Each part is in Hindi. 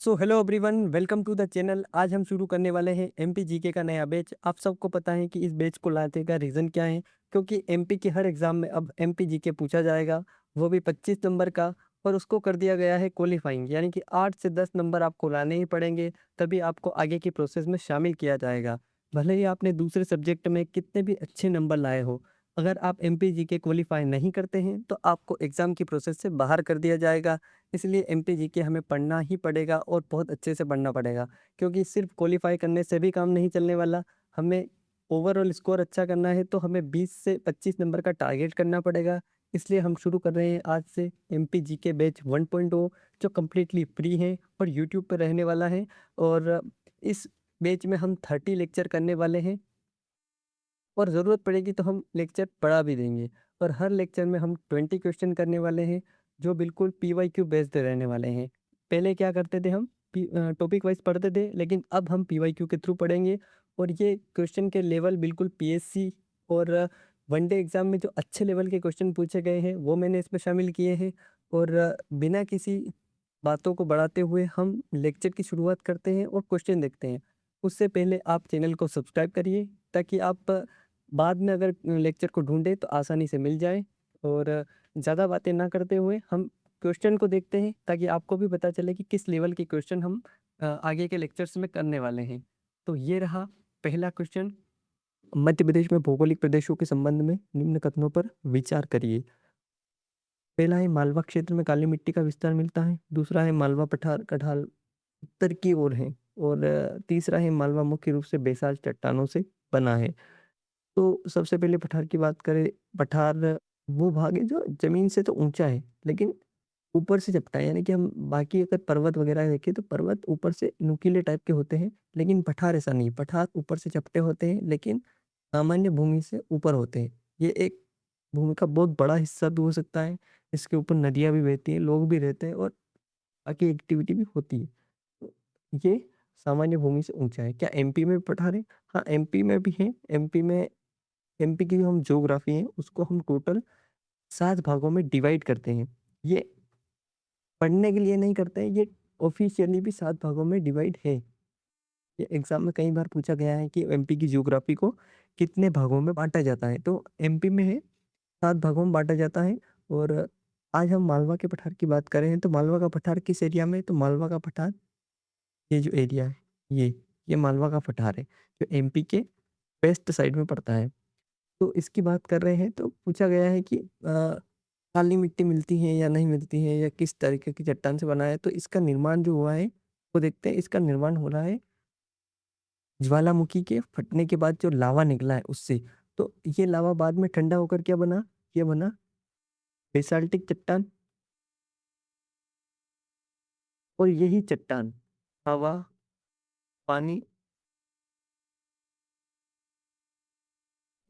So hello everyone, welcome to the channel. आज हम शुरू करने वाले हैं एमपी जीके का नया बैच। आप सबको पता है कि इस बैच को लाने का रीज़न क्या है, क्योंकि एमपी के हर एग्ज़ाम में अब एमपी जीके पूछा जाएगा, वो भी 25 नंबर का। और उसको कर दिया गया है क्वालिफाइंग, यानी कि 8 से 10 नंबर आपको लाने ही पड़ेंगे, तभी आपको आगे की प्रोसेस में शामिल किया जाएगा। भले ही आपने दूसरे सब्जेक्ट में कितने भी अच्छे नंबर लाए हो, अगर आप एमपी जीके क्वालिफाई नहीं करते हैं तो आपको एग्ज़ाम की प्रोसेस से बाहर कर दिया जाएगा। इसलिए एमपी जीके हमें पढ़ना ही पड़ेगा और बहुत अच्छे से पढ़ना पड़ेगा, क्योंकि सिर्फ क्वालिफाई करने से भी काम नहीं चलने वाला। हमें ओवरऑल स्कोर अच्छा करना है तो हमें 20 से 25 नंबर का टारगेट करना पड़ेगा। इसलिए हम शुरू कर रहे हैं आज से एमपी जीके बैच 1.0, जो कम्प्लीटली फ्री है और यूट्यूब पर रहने वाला है। और इस बैच में हम 30 लेक्चर करने वाले हैं, और ज़रूरत पड़ेगी तो हम लेक्चर पढ़ा भी देंगे। और हर लेक्चर में हम 20 क्वेश्चन करने वाले हैं, जो बिल्कुल पीवाईक्यू बेस्ड रहने वाले हैं। पहले क्या करते थे, हम टॉपिक वाइज़ पढ़ते थे, लेकिन अब हम पीवाईक्यू के थ्रू पढ़ेंगे। और ये क्वेश्चन के लेवल बिल्कुल पीएससी और वनडे एग्ज़ाम में जो अच्छे लेवल के क्वेश्चन पूछे गए हैं, वो मैंने इसमें शामिल किए हैं। और बिना किसी बातों को बढ़ाते हुए हम लेक्चर की शुरुआत करते हैं और क्वेश्चन देखते हैं। उससे पहले आप चैनल को सब्सक्राइब करिए, ताकि आप बाद में अगर लेक्चर को ढूँढे तो आसानी से मिल जाए। और ज़्यादा बातें ना करते हुए हम क्वेश्चन को देखते हैं, ताकि आपको भी पता चले कि किस लेवल के क्वेश्चन हम आगे के लेक्चर्स में करने वाले हैं। तो ये रहा पहला क्वेश्चन। मध्य प्रदेश में भौगोलिक प्रदेशों के संबंध में निम्न कथनों पर विचार करिए। पहला है, मालवा क्षेत्र में काली मिट्टी का विस्तार मिलता है। दूसरा है, मालवा पठार कठाल उत्तर की ओर है। और तीसरा है, मालवा मुख्य रूप से बेसाल्ट चट्टानों से बना है। तो सबसे पहले पठार की बात करें। पठार वो भाग है जो ज़मीन से तो ऊँचा है, लेकिन ऊपर से चपटा है। यानी कि हम बाकी अगर पर्वत वगैरह देखें तो पर्वत ऊपर से नुकीले टाइप के होते हैं, लेकिन पठार ऐसा नहीं। पठार ऊपर से चपटे होते हैं, लेकिन सामान्य भूमि से ऊपर होते हैं। ये एक भूमि का बहुत बड़ा हिस्सा भी हो सकता है। इसके ऊपर नदियाँ भी बहती हैं, लोग भी रहते हैं और बाकी एक्टिविटी भी होती है। तो ये सामान्य भूमि से ऊँचा है। क्या एमपी में भी पठार है? हाँ, एमपी में भी है। एमपी की जो हम ज्योग्राफी है, उसको हम टोटल 7 भागों में डिवाइड करते हैं। ये पढ़ने के लिए नहीं करते हैं, ये ऑफ़िशियली भी 7 भागों में डिवाइड है। ये एग्ज़ाम में कई बार पूछा गया है कि एमपी की ज्योग्राफी को कितने भागों में बाँटा जाता है? तो एमपी में है, 7 भागों में बाँटा जाता है। और आज हम मालवा के पठार की बात कर रहे हैं, तो मालवा का पठार किस एरिया में है? तो मालवा का पठार, ये जो एरिया है, ये मालवा का पठार है, जो एमपी के वेस्ट साइड में पड़ता है। तो इसकी बात कर रहे हैं, तो पूछा गया है कि काली मिट्टी मिलती है या नहीं मिलती है, या किस तरीके की चट्टान से बना है। तो इसका निर्माण जो हुआ है, वो देखते हैं। इसका निर्माण हो रहा है ज्वालामुखी के फटने के बाद जो लावा निकला है उससे। तो ये लावा बाद में ठंडा होकर क्या बना? ये बना बेसाल्टिक चट्टान। और यही चट्टान हवा, पानी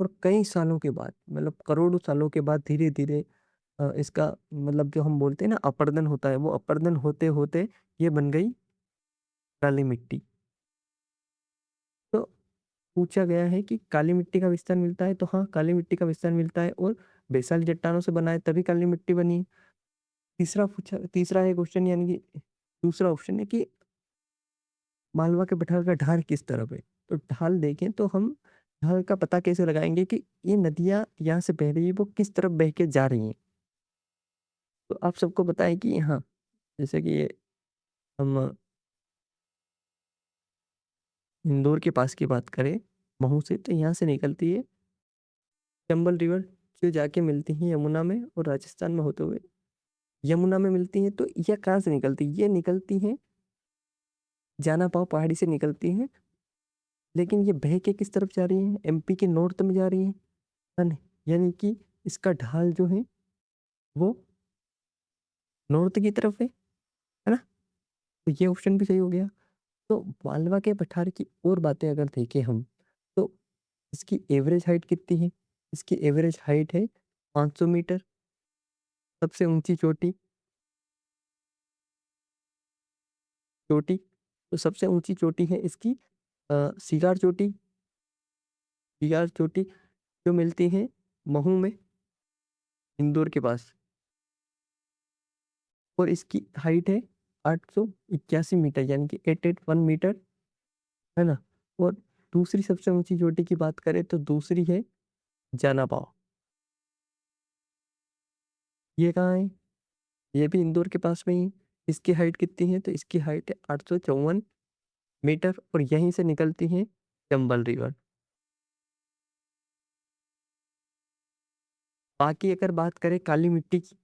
और कई सालों के बाद, मतलब करोड़ों सालों के बाद, धीरे-धीरे इसका मतलब जो हम बोलते हैं ना अपरदन होता है, वो अपरदन होते-होते ये बन गई काली मिट्टी। तो पूछा गया है कि काली मिट्टी का विस्तार मिलता है, तो हाँ, काली मिट्टी का विस्तार मिलता है और बेसाल्ट चट्टानों से बना है, तभी काली मिट्टी बनी है। तीसरा है क्वेश्चन, यानी कि दूसरा ऑप्शन है कि मालवा के पठार का ढाल किस तरफ है? तो ढाल देखें तो हम ढाल का पता कैसे लगाएँगे कि ये नदियाँ यहाँ से बह रही है, वो किस तरफ बह के जा रही हैं? तो आप सबको पता है कि हाँ, जैसे कि ये हम इंदौर के पास की बात करें, महू से, तो यहाँ से निकलती है चंबल रिवर, जो जाके मिलती है यमुना में, और राजस्थान में होते हुए यमुना में मिलती हैं। तो ये कहाँ से निकलती है? ये निकलती हैं जाना-पाव पहाड़ी से निकलती हैं, लेकिन ये बह के किस तरफ जा रही हैं? एमपी के नॉर्थ में जा रही हैं। अन यानी कि इसका ढाल जो है वो नॉर्थ की तरफ है ना? तो ये ऑप्शन भी सही हो गया। तो मालवा के पठार की और बातें अगर देखें हम, तो इसकी एवरेज हाइट कितनी है? इसकी एवरेज हाइट है 500 मीटर। सबसे ऊँची चोटी चोटी तो सबसे ऊँची चोटी है इसकी सिगार चोटी। सिगार चोटी जो मिलती है महू में, इंदौर के पास। और इसकी हाइट है 881 मीटर, यानी कि 881 मीटर, है ना। और दूसरी सबसे ऊंची चोटी की बात करें तो दूसरी है जानापाव। ये कहाँ है? ये भी इंदौर के पास में ही है। इसकी हाइट कितनी है? तो इसकी हाइट है 854 मीटर, और यहीं से निकलती है चंबल रिवर। बाकी अगर बात करें काली मिट्टी की,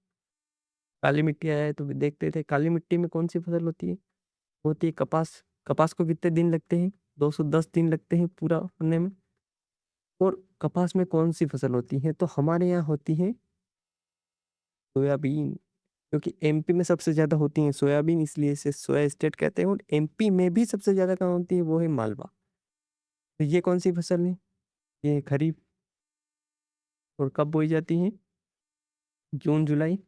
काली मिट्टी आया है तो देखते थे काली मिट्टी में कौन सी फसल होती है? होती है कपास। कपास को कितने दिन लगते हैं? 210 दिन लगते हैं पूरा होने में। और कपास में कौन सी फसल होती है? तो हमारे यहाँ होती है सोयाबीन, क्योंकि एमपी में सबसे ज्यादा होती है सोयाबीन, इसलिए इसे सोया स्टेट कहते हैं। और एमपी में भी सबसे ज्यादा कहाँ होती है? वो है मालवा। तो ये कौन सी फसल है? ये खरीफ। और कब बोई जाती है? जून जुलाई।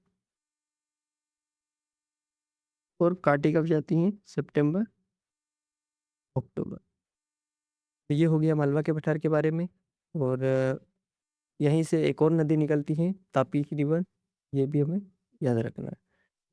और काटी कब जाती है? सितंबर अक्टूबर। तो ये हो गया मालवा के पठार के बारे में। और यहीं से एक और नदी निकलती है, तापी की रिवर। ये भी हमें याद रखना है।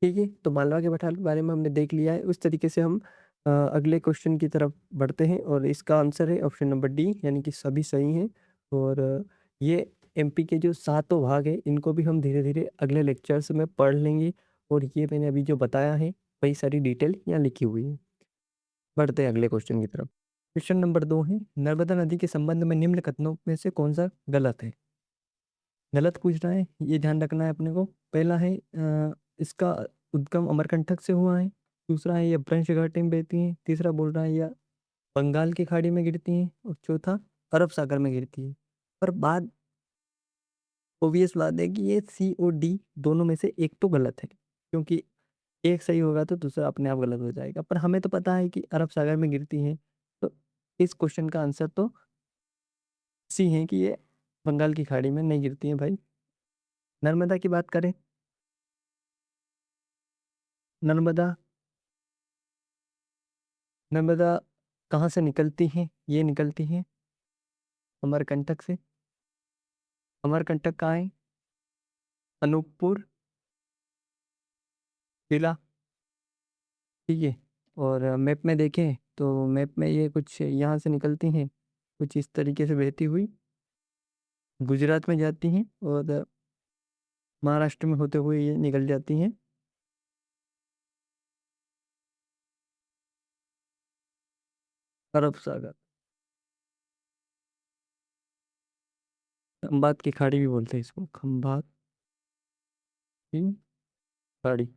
ठीक है, तो मालवा के पठार के बारे में हमने देख लिया है। उस तरीके से हम अगले क्वेश्चन की तरफ बढ़ते हैं, और इसका आंसर है ऑप्शन नंबर डी, यानी कि सभी सही हैं। और ये एमपी के जो सातों भाग हैं इनको भी हम धीरे धीरे अगले लेक्चर्स में पढ़ लेंगे। और ये मैंने अभी जो बताया है वही सारी डिटेल यहाँ लिखी हुई है। बढ़ते हैं अगले क्वेश्चन की तरफ। क्वेश्चन नंबर 2 है, नर्मदा नदी के संबंध में निम्न कथनों में से कौन सा गलत है? गलत पूछ रहा है, ये ध्यान रखना है अपने को। पहला है इसका उद्गम अमरकंटक से हुआ है। दूसरा है ये ब्रह्मश घाटी में बहती है। तीसरा बोल रहा है यह बंगाल की खाड़ी में गिरती है। और चौथा अरब सागर में गिरती है। पर बात, ओबियस बात है कि ये सी और डी दोनों में से एक तो गलत है, क्योंकि एक सही होगा तो दूसरा अपने आप गलत हो जाएगा। पर हमें तो पता है कि अरब सागर में गिरती है, तो इस क्वेश्चन का आंसर तो सी है कि ये बंगाल की खाड़ी में नहीं गिरती है भाई। नर्मदा की बात करें, नर्मदा, नर्मदा कहाँ से निकलती है? ये निकलती है अमरकंटक से। अमरकंटक कहाँ है? अनूपपुर जिला। ठीक है। और मैप में देखें तो मैप में ये कुछ यहाँ से निकलती हैं, कुछ इस तरीके से बहती हुई गुजरात में जाती हैं, और महाराष्ट्र में होते हुए ये निकल जाती हैं अरब सागर। खंबात की खाड़ी भी बोलते हैं इसको, खंबात की खाड़ी।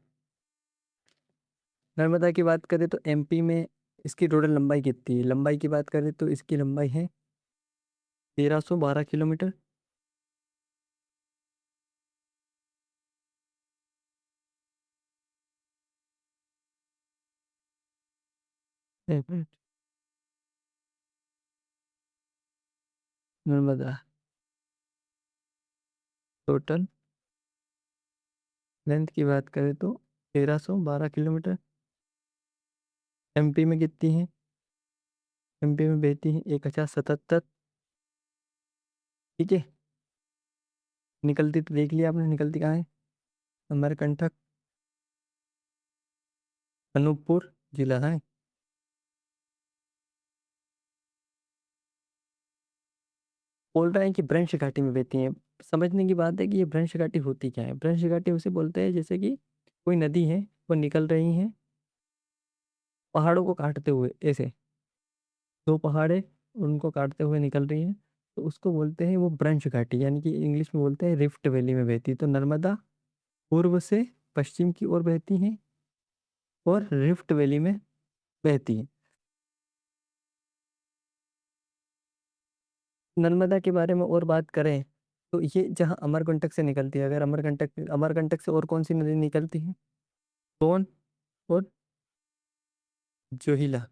नर्मदा की बात करें तो एमपी में इसकी टोटल लंबाई कितनी है? लंबाई की बात करें तो इसकी लंबाई है 1312 किलोमीटर। एक मिनट। नर्मदा टोटल लेंथ की बात करें तो 1312 किलोमीटर। एमपी में कितनी है? एमपी में बहती है 1077। ठीक है। निकलती तो देख लिया आपने, निकलती कहाँ है? अमरकंटक, अनूपपुर जिला है। बोल रहा है कि भ्रंश घाटी में बहती है। समझने की बात है कि ये भ्रंश घाटी होती क्या है। भ्रंश घाटी उसे बोलते हैं जैसे कि कोई नदी है, वो निकल रही है पहाड़ों को काटते हुए, ऐसे दो पहाड़ है उनको काटते हुए निकल रही है, तो उसको बोलते हैं वो भ्रंश घाटी, यानी कि इंग्लिश में बोलते हैं रिफ्ट वैली में बहती है। तो नर्मदा पूर्व से पश्चिम की ओर बहती है और रिफ्ट वैली में बहती है। नर्मदा के बारे में और बात करें तो ये जहाँ अमरकंटक से निकलती है, अगर अमरकंटक, अमरकंटक से और कौन सी नदी निकलती है? सोन और जोहिला।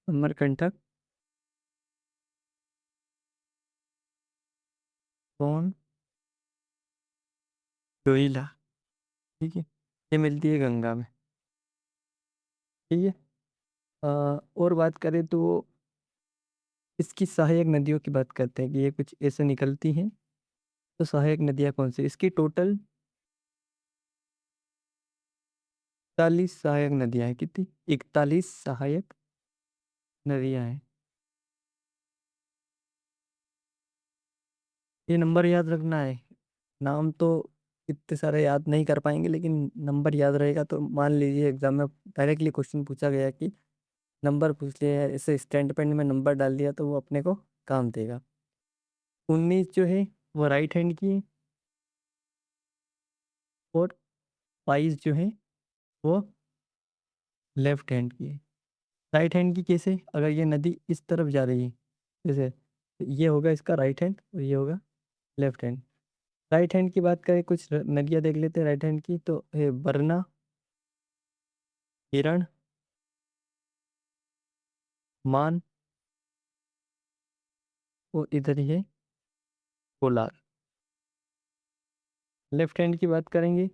अमरकंटक, सोन, जोहिला। ठीक है। ये मिलती है गंगा में। ठीक है। और बात करें तो इसकी सहायक नदियों की बात करते हैं कि ये कुछ ऐसे निकलती हैं। तो सहायक नदियाँ कौन सी, इसकी टोटल 41 सहायक नदियाँ हैं। कितनी? 41 सहायक नदियाँ हैं। ये नंबर याद रखना है। नाम तो इतने सारे याद नहीं कर पाएंगे, लेकिन नंबर याद रहेगा तो मान लीजिए एग्जाम में डायरेक्टली क्वेश्चन पूछा गया कि नंबर पूछ लिया है, ऐसे स्टैंड पेन में नंबर डाल दिया तो वो अपने को काम देगा। 19 जो है वो राइट हैंड की है, और 22 जो है वो लेफ्ट हैंड की है। राइट हैंड की कैसे? अगर ये नदी इस तरफ जा रही है जैसे, तो ये होगा इसका राइट हैंड और ये होगा लेफ्ट हैंड। राइट हैंड की बात करें, कुछ नदियाँ देख लेते हैं राइट हैंड की, तो है वरना, हिरण, मान, और इधर ही है कोलार। लेफ्ट हैंड की बात करेंगे,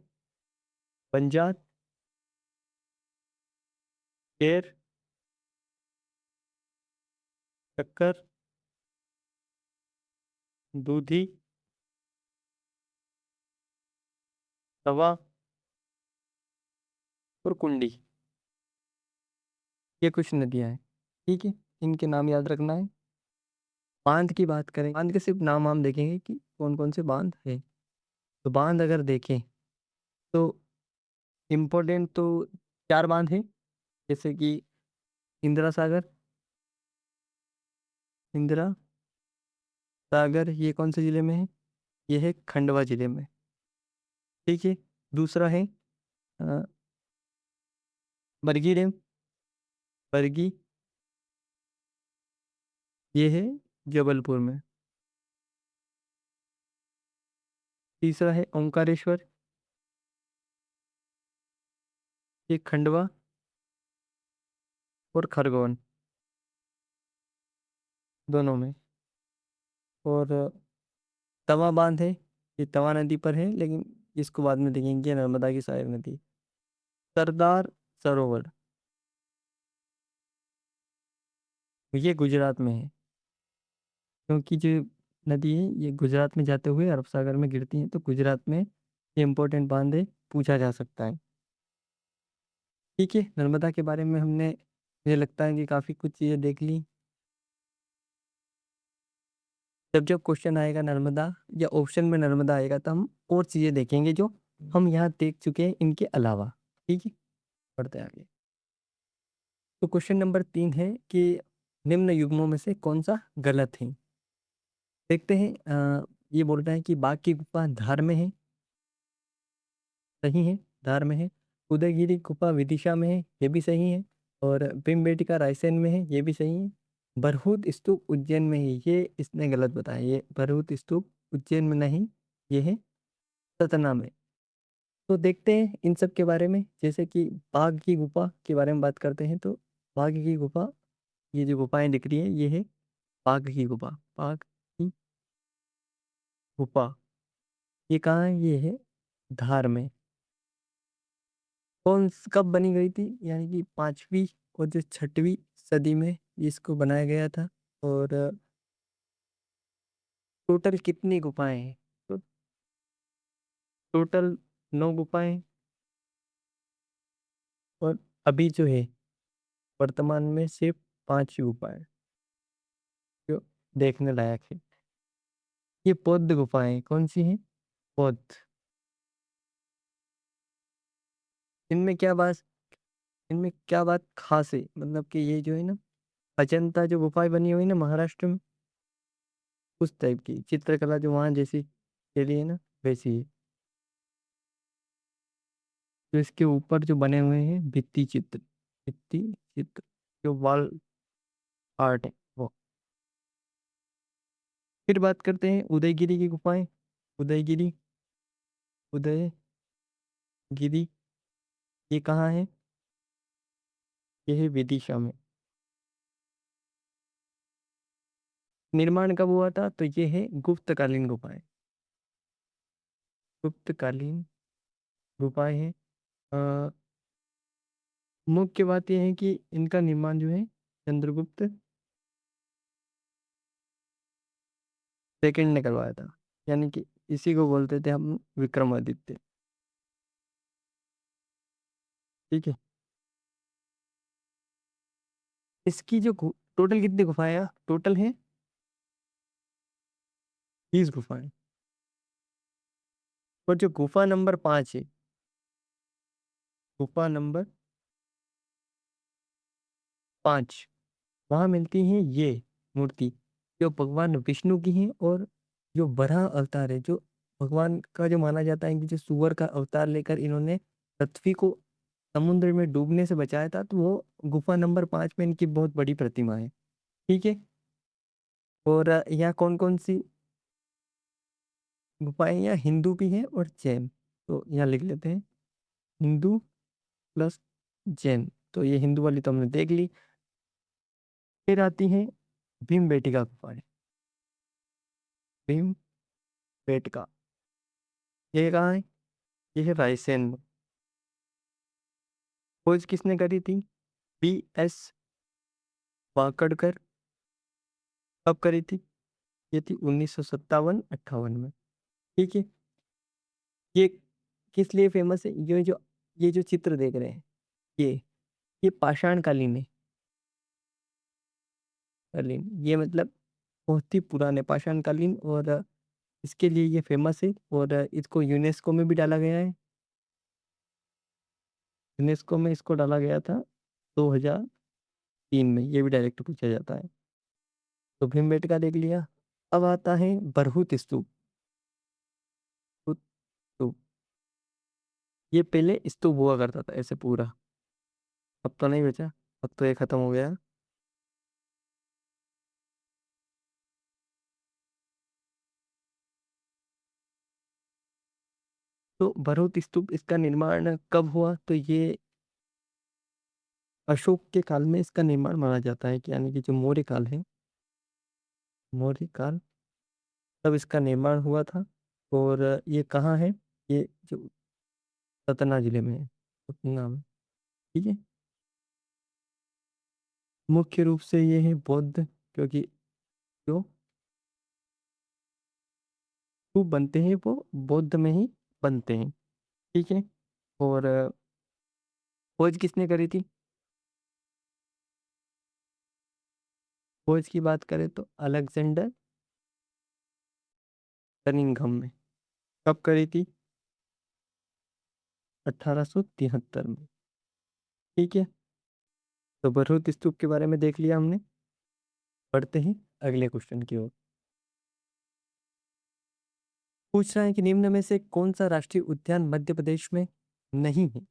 पंजाब, केर, टक्कर, दूधी, तवा और कुंडी। ये कुछ नदियाँ हैं, ठीक है, इनके नाम याद रखना है। बांध की बात करें, बांध के सिर्फ नाम हम देखेंगे कि कौन कौन से बांध है। तो बांध अगर देखें तो इम्पोर्टेंट तो 4 बांध हैं, जैसे कि इंदिरा सागर, इंदिरा सागर ये कौन से जिले में है? ये है खंडवा जिले में, ठीक है। दूसरा है अ, बरगी डैम, बरगी, ये है जबलपुर में। तीसरा है ओंकारेश्वर, ये खंडवा और खरगोन दोनों में। और तवा बांध है, ये तवा नदी पर है, लेकिन इसको बाद में देखेंगे, नर्मदा की सहायक नदी। सरदार सरोवर, ये गुजरात में है, क्योंकि जो नदी है ये गुजरात में जाते हुए अरब सागर में गिरती है, तो गुजरात में ये इंपॉर्टेंट बांध है, पूछा जा सकता है। ठीक है, नर्मदा के बारे में हमने, मुझे लगता है कि काफ़ी कुछ चीज़ें देख ली। जब जब क्वेश्चन आएगा नर्मदा या ऑप्शन में नर्मदा आएगा तो हम और चीज़ें देखेंगे जो हम यहाँ देख चुके हैं इनके अलावा। ठीक है, बढ़ते हैं आगे। तो क्वेश्चन नंबर 3 है कि निम्न युग्मों में से कौन सा गलत है। देखते हैं। ये बोल रहा है कि बाघ की गुफा धार में है, सही है, धार में है। उदयगिरी गुफा विदिशा में है, ये भी सही है। और भीमबेटका रायसेन में है, ये भी सही है। बरहूत स्तूप उज्जैन में है, ये इसने गलत बताया। ये बरहूत स्तूप उज्जैन में नहीं, ये है सतना में। तो देखते हैं इन सब के बारे में, जैसे कि बाघ की गुफा के बारे में बात करते हैं। तो बाघ की गुफा, ये जो गुफाएं दिख रही है ये है बाघ की गुफा। बाघ की गुफा ये कहाँ है? ये है धार में। कब बनी गई थी? यानी कि 5वीं और जो 6वीं सदी में इसको बनाया गया था। और टोटल कितनी गुफाएं हैं? तो टोटल 9 गुफाएं। और अभी जो है वर्तमान में सिर्फ 5 गुफाएं जो देखने लायक है। ये बौद्ध गुफाएं कौन सी हैं? बौद्ध। इनमें क्या बात, इनमें क्या बात खास है, मतलब कि ये जो है ना, अजंता जो गुफाएं बनी हुई ना महाराष्ट्र में, उस टाइप की चित्रकला जो वहाँ जैसी शैली है ना, वैसी है। जो इसके ऊपर जो बने हुए हैं भित्ति चित्र, भित्ति चित्र, जो वॉल आर्ट है वो। फिर बात करते हैं उदयगिरी की गुफाएं। उदयगिरी, उदयगिरी ये कहाँ है? ये है विदिशा में। निर्माण कब हुआ था? तो ये है गुप्तकालीन गुफाएं, गुप्तकालीन गुफाएं हैं। अ, मुख्य बात यह है कि इनका निर्माण जो है चंद्रगुप्त सेकंड ने करवाया था, यानी कि इसी को बोलते थे हम विक्रमादित्य। ठीक है। इसकी जो टोटल कितनी गुफाएं हैं, टोटल है 20 गुफाएं। और जो गुफा नंबर 5 है, गुफा नंबर 5, वहां मिलती है ये मूर्ति, जो भगवान विष्णु की है। और जो बराह अवतार है, जो भगवान का जो माना जाता है कि जो सुअर का अवतार लेकर इन्होंने पृथ्वी को समुद्र में डूबने से बचाया था, तो वो गुफा नंबर 5 में इनकी बहुत बड़ी प्रतिमा है। ठीक है। और यहाँ कौन कौन सी गुफाएं, यहाँ हिंदू भी है और जैन। तो यहाँ लिख लेते हैं हिंदू प्लस जैन। तो ये हिंदू वाली तो हमने देख ली। फिर आती है भीम बेटिका गुफाएं। भीम बेटका, ये कहाँ है? ये है रायसेन में। खोज किसने करी थी? PS वाकड़कर। कब करी थी? ये थी 1957-58 में। ठीक है। ये किस लिए फेमस है? ये जो चित्र देख रहे हैं, ये ये पाषाण कालीन है। कालीन, ये मतलब बहुत ही पुराने पाषाण कालीन। और इसके लिए ये फेमस है। और इसको यूनेस्को में भी डाला गया है। यूनेस्को में इसको डाला गया था 2003 में। ये भी डायरेक्ट पूछा जाता है। तो भीमबेटका देख लिया। अब आता है बरहुत स्तूप। बरहुत स्तूप, ये पहले स्तूप हुआ करता था ऐसे पूरा। अब तो नहीं बचा, अब तो ये खत्म हो गया। तो बरहुत स्तूप, इसका निर्माण कब हुआ? तो ये अशोक के काल में इसका निर्माण माना जाता है, कि यानी कि जो मौर्य काल है, मौर्य काल, तब इसका निर्माण हुआ था। और ये कहाँ है? ये जो सतना जिले में है, सतना में। ठीक है। मुख्य रूप से ये है बौद्ध, क्योंकि जो स्तूप बनते हैं वो बौद्ध में ही बनते हैं। ठीक है। और खोज किसने करी थी? खोज की बात करें तो अलेक्जेंडर कनिंघम में। कब करी थी? 1873 में। ठीक है। तो बरहुत स्तूप के बारे में देख लिया हमने। बढ़ते हैं अगले क्वेश्चन की ओर। पूछ रहा है कि निम्न में से कौन सा राष्ट्रीय उद्यान मध्य प्रदेश में नहीं है?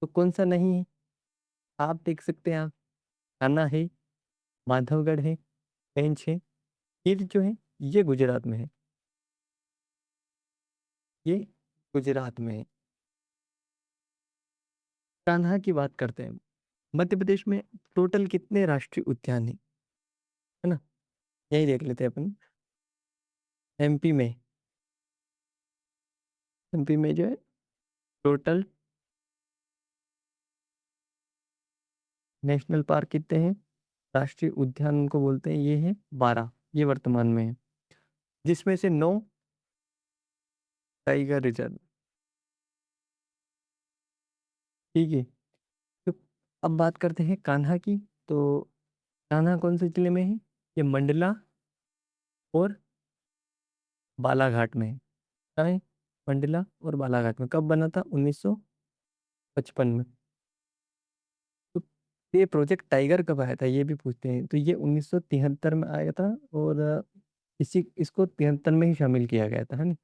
तो कौन सा नहीं है? आप देख सकते हैं। आप, कान्हा है, माधवगढ़ है, पेंच है। गिर जो है ये गुजरात में है। ये गुजरात में है। कान्हा की बात करते हैं। मध्य प्रदेश में टोटल कितने राष्ट्रीय उद्यान है ना? यही देख लेते हैं अपन। एमपी में, एमपी में जो है टोटल नेशनल पार्क कितने हैं, राष्ट्रीय उद्यान उनको बोलते हैं, ये है 12। ये वर्तमान में है, जिसमें से 9 टाइगर रिजर्व। ठीक है। तो अब बात करते हैं कान्हा की। तो कान्हा कौन से जिले में है? ये मंडला और बालाघाट में है। कहाँ है? मंडला और बालाघाट में। कब बना था? 1955 में। तो ये प्रोजेक्ट टाइगर कब आया था, ये भी पूछते हैं। तो ये 1973 में आया था। और इसी इसको 73 में ही शामिल किया गया था, है ना?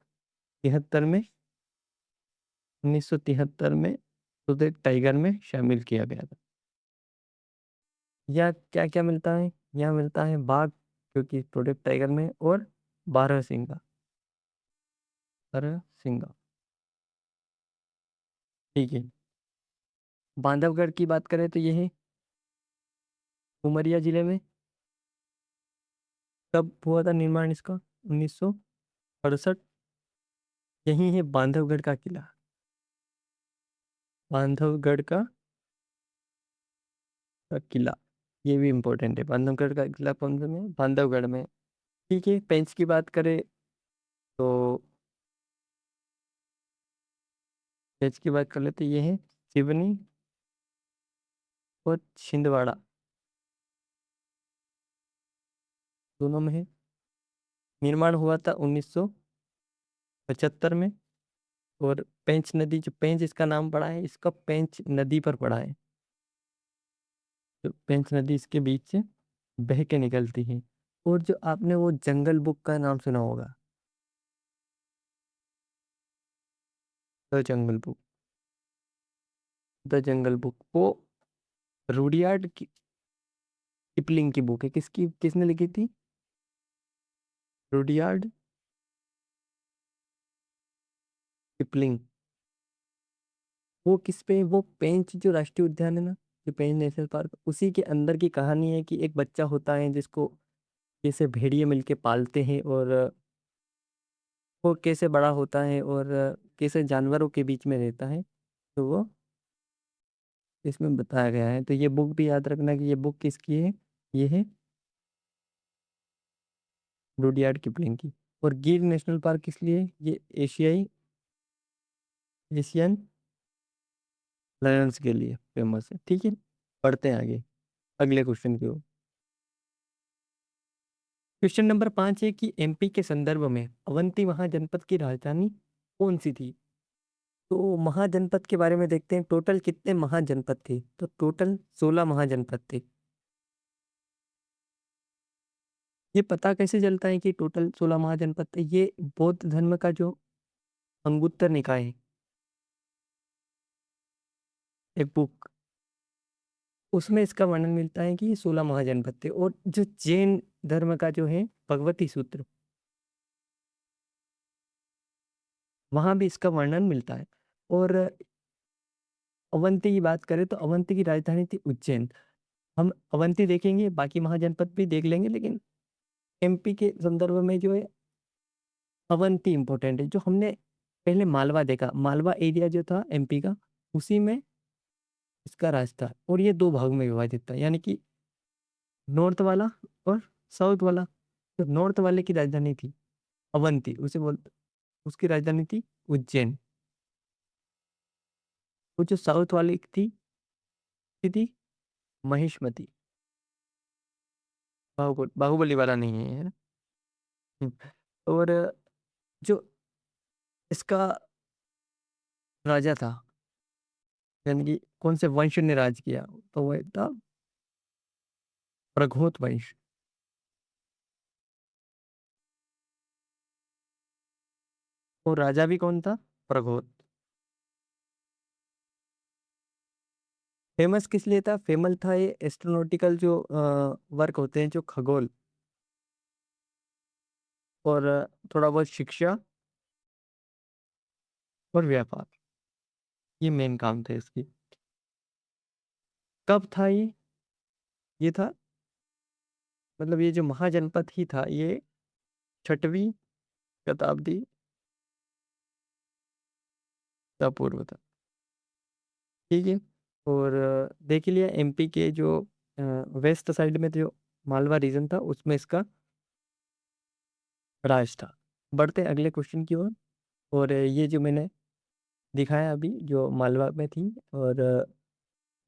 73 में, 1973 में प्रोजेक्ट टाइगर में शामिल किया गया था। यहाँ क्या क्या मिलता है? यहाँ मिलता है बाघ, क्योंकि प्रोजेक्ट टाइगर में। और बारहसिंगा, बारहसिंगा। ठीक है। बांधवगढ़ की बात करें तो ये है उमरिया जिले में। कब हुआ था निर्माण इसका? 1968। यही है बांधवगढ़ का किला। बांधवगढ़ का किला, ये भी इम्पोर्टेंट है। बांधवगढ़ का किला कौन से में है? बांधवगढ़ में। ठीक है, पेंच की बात करें तो पेंच की बात कर लेते, ये है सिवनी और छिंदवाड़ा, दोनों में है। निर्माण हुआ था 1975 में। और पेंच नदी, जो पेंच इसका नाम पड़ा है, इसका पेंच नदी पर पड़ा है। तो पेंच नदी इसके बीच से बह के निकलती है। और जो आपने वो जंगल बुक का नाम सुना होगा, the jungle book, the jungle book, वो रूडियार्ड किपलिंग की बुक है। किसकी, किसने लिखी थी? Rudyard Kipling. वो किस पे, वो पेंच जो राष्ट्रीय उद्यान है ना, जो पेंच नेशनल पार्क, उसी के अंदर की कहानी है कि एक बच्चा होता है जिसको कैसे भेड़िए मिलके पालते हैं, और वो कैसे बड़ा होता है, और कैसे जानवरों के बीच में रहता है। तो वो इसमें बताया गया है। तो ये बुक भी याद रखना कि ये बुक किसकी है, ये है रुडयार्ड किपलिंग की। और गिर नेशनल पार्क किस लिए? ये एशियाई, एशियन लायंस के लिए फेमस है। ठीक है, पढ़ते हैं आगे अगले क्वेश्चन की ओर। क्वेश्चन नंबर 5 है कि एमपी के संदर्भ में अवंती महाजनपद की राजधानी कौन सी थी? तो महाजनपद के बारे में देखते हैं, टोटल कितने महाजनपद थे? तो टोटल 16 महाजनपद थे। ये पता कैसे चलता है कि टोटल 16 महाजनपद थे? ये बौद्ध धर्म का जो अंगुत्तर निकाय है, एक बुक, उसमें इसका वर्णन मिलता है कि ये 16 महाजनपद थे। और जो जैन धर्म का जो है भगवती सूत्र, वहां भी इसका वर्णन मिलता है। और अवंती की बात करें तो अवंती की राजधानी थी उज्जैन। हम अवंती देखेंगे, बाकी महाजनपद भी देख लेंगे, लेकिन एमपी के संदर्भ में जो है अवंती इंपॉर्टेंट है। जो हमने पहले मालवा देखा, मालवा एरिया जो था एमपी का, उसी में इसका राज था। और ये दो भाग में विभाजित था, यानी कि नॉर्थ वाला और साउथ वाला। तो नॉर्थ वाले की राजधानी थी अवंती, उसे बोल, उसकी राजधानी थी उज्जैन। वो जो साउथ वाली थी महिष्मति। बाहुबली वाला नहीं है ना? हम्म। और जो इसका राजा था, यानी कि कौन से वंश ने राज किया, तो वो था प्रघोत वंश। और राजा भी कौन था? प्रघोत। फेमस किस लिए था? फेमस था ये एस्ट्रोनॉटिकल जो वर्क होते हैं, जो खगोल, और थोड़ा बहुत शिक्षा और व्यापार, ये मेन काम थे इसकी। कब था ये था, मतलब ये जो महाजनपद ही था, ये 6वीं शताब्दी का पूर्व था। ठीक है। और देख लिया एमपी के जो वेस्ट साइड में जो मालवा रीजन था, उसमें इसका राज था। बढ़ते हैं अगले क्वेश्चन की ओर। और ये जो मैंने दिखाया अभी, जो मालवा में थी, और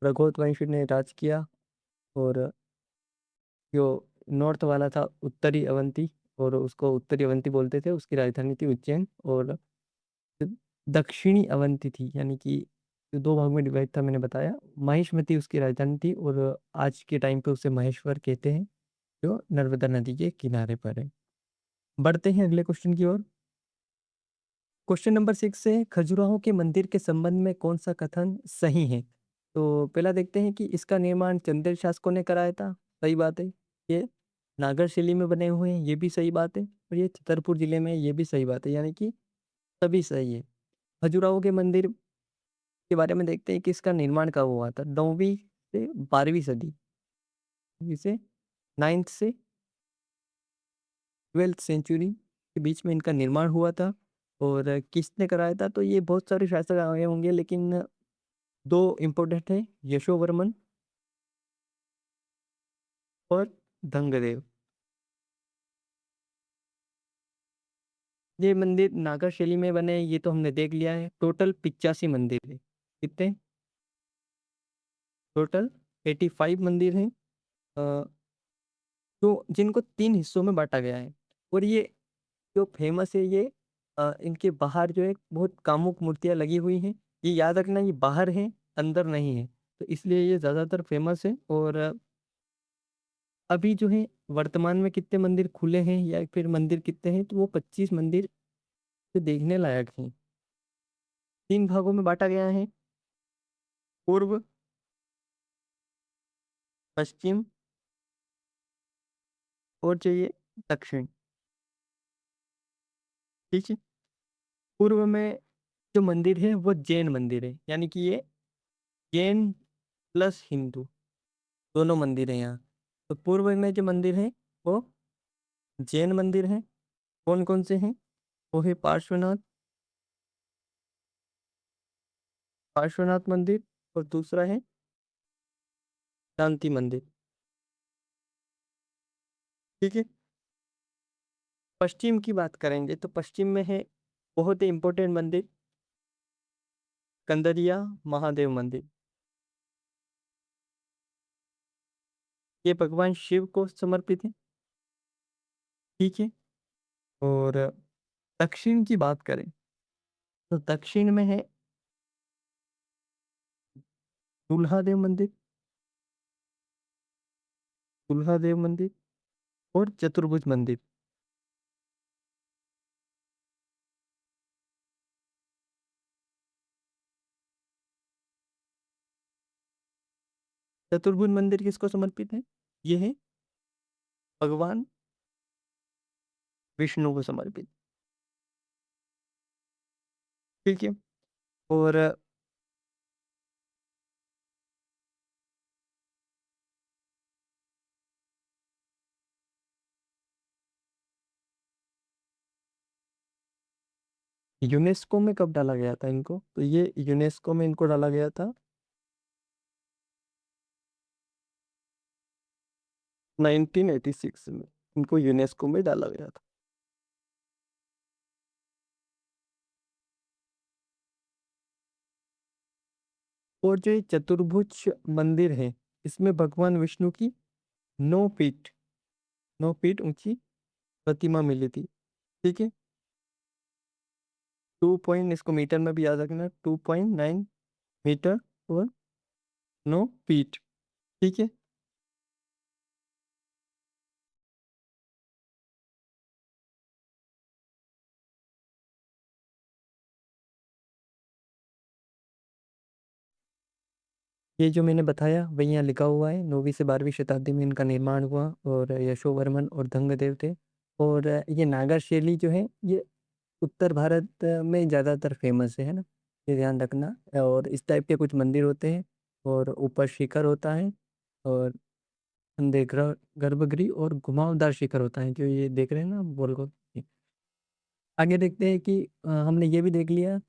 प्रगोत वंश ने राज किया। और जो नॉर्थ वाला था उत्तरी अवंती, और उसको उत्तरी अवंती बोलते थे, उसकी राजधानी थी उज्जैन। और जो दक्षिणी अवंती थी, यानी कि जो दो भाग में डिवाइड था, मैंने बताया, महिष्मती उसकी राजधानी थी। और आज के टाइम पे उसे महेश्वर कहते हैं, जो नर्मदा नदी के किनारे पर है। बढ़ते हैं अगले क्वेश्चन की ओर। क्वेश्चन नंबर 6 है, खजुराहो के मंदिर के संबंध में कौन सा कथन सही है? तो पहला देखते हैं कि इसका निर्माण चंदेल शासकों ने कराया था। सही बात है। ये नागर शैली में बने हुए हैं, ये भी सही बात है। और ये छतरपुर जिले में है, ये भी सही बात है, यानी कि सभी सही है। खजुराहो के मंदिर के बारे में देखते हैं कि इसका निर्माण कब हुआ था। 9वीं से 12वीं सदी, जिसे 9th से 12th सेंचुरी के बीच में इनका निर्माण हुआ था। और किसने कराया था? तो ये बहुत सारे शासक आए होंगे, लेकिन दो इम्पोर्टेंट है, यशोवर्मन और धंगदेव। ये मंदिर नागर शैली में बने हैं, ये तो हमने देख लिया है। टोटल 85 मंदिर है। कितने? टोटल 85 मंदिर हैं। अ, तो जिनको 3 हिस्सों में बाँटा गया है। और ये जो फेमस है ये इनके बाहर जो है बहुत कामुक मूर्तियाँ लगी हुई हैं। ये याद रखना, ये बाहर हैं, अंदर नहीं है। तो इसलिए ये ज़्यादातर फेमस है। और अभी जो है वर्तमान में कितने मंदिर खुले हैं या फिर मंदिर कितने हैं, तो वो 25 मंदिर जो देखने लायक हैं। 3 भागों में बाँटा गया है। पूर्व, पश्चिम और जो ये दक्षिण। ठीक है? पूर्व में जो मंदिर है वो जैन मंदिर है, यानी कि ये जैन प्लस हिंदू दोनों मंदिर हैं यहाँ। तो पूर्व में जो मंदिर है वो जैन मंदिर है। कौन कौन से हैं? वो है पार्श्वनाथ, पार्श्वनाथ मंदिर, और दूसरा है शांति मंदिर। ठीक है? पश्चिम की बात करेंगे तो पश्चिम में है बहुत ही इंपॉर्टेंट मंदिर, कंदरिया महादेव मंदिर। ये भगवान शिव को समर्पित है। ठीक है? और दक्षिण की बात करें तो दक्षिण में है दुल्हादेव मंदिर, दुल्हादेव मंदिर और चतुर्भुज मंदिर। चतुर्भुज मंदिर किसको समर्पित है? ये है भगवान विष्णु को समर्पित। ठीक है? और यूनेस्को में कब डाला गया था इनको? तो ये यूनेस्को में इनको डाला गया था 1986 में। इनको यूनेस्को में डाला गया था। और जो ये चतुर्भुज मंदिर है इसमें भगवान विष्णु की 9 फीट, 9 फीट ऊंची प्रतिमा मिली थी। ठीक है? 2 पॉइंट, इसको मीटर में भी याद रखना, 2.9 मीटर और 9 फीट। ठीक है? ये जो मैंने बताया वही यहाँ लिखा हुआ है। 9वीं से 12वीं शताब्दी में इनका निर्माण हुआ और यशोवर्मन और धंगदेव थे। और ये नागर शैली जो है ये उत्तर भारत में ज़्यादातर फेमस है ना, ये ध्यान रखना। और इस टाइप के कुछ मंदिर होते हैं और ऊपर शिखर होता है और अंदर गर्भगृह और घुमावदार शिखर होता है, जो ये देख रहे हैं ना गोल गोल। आगे देखते हैं कि हमने ये भी देख लिया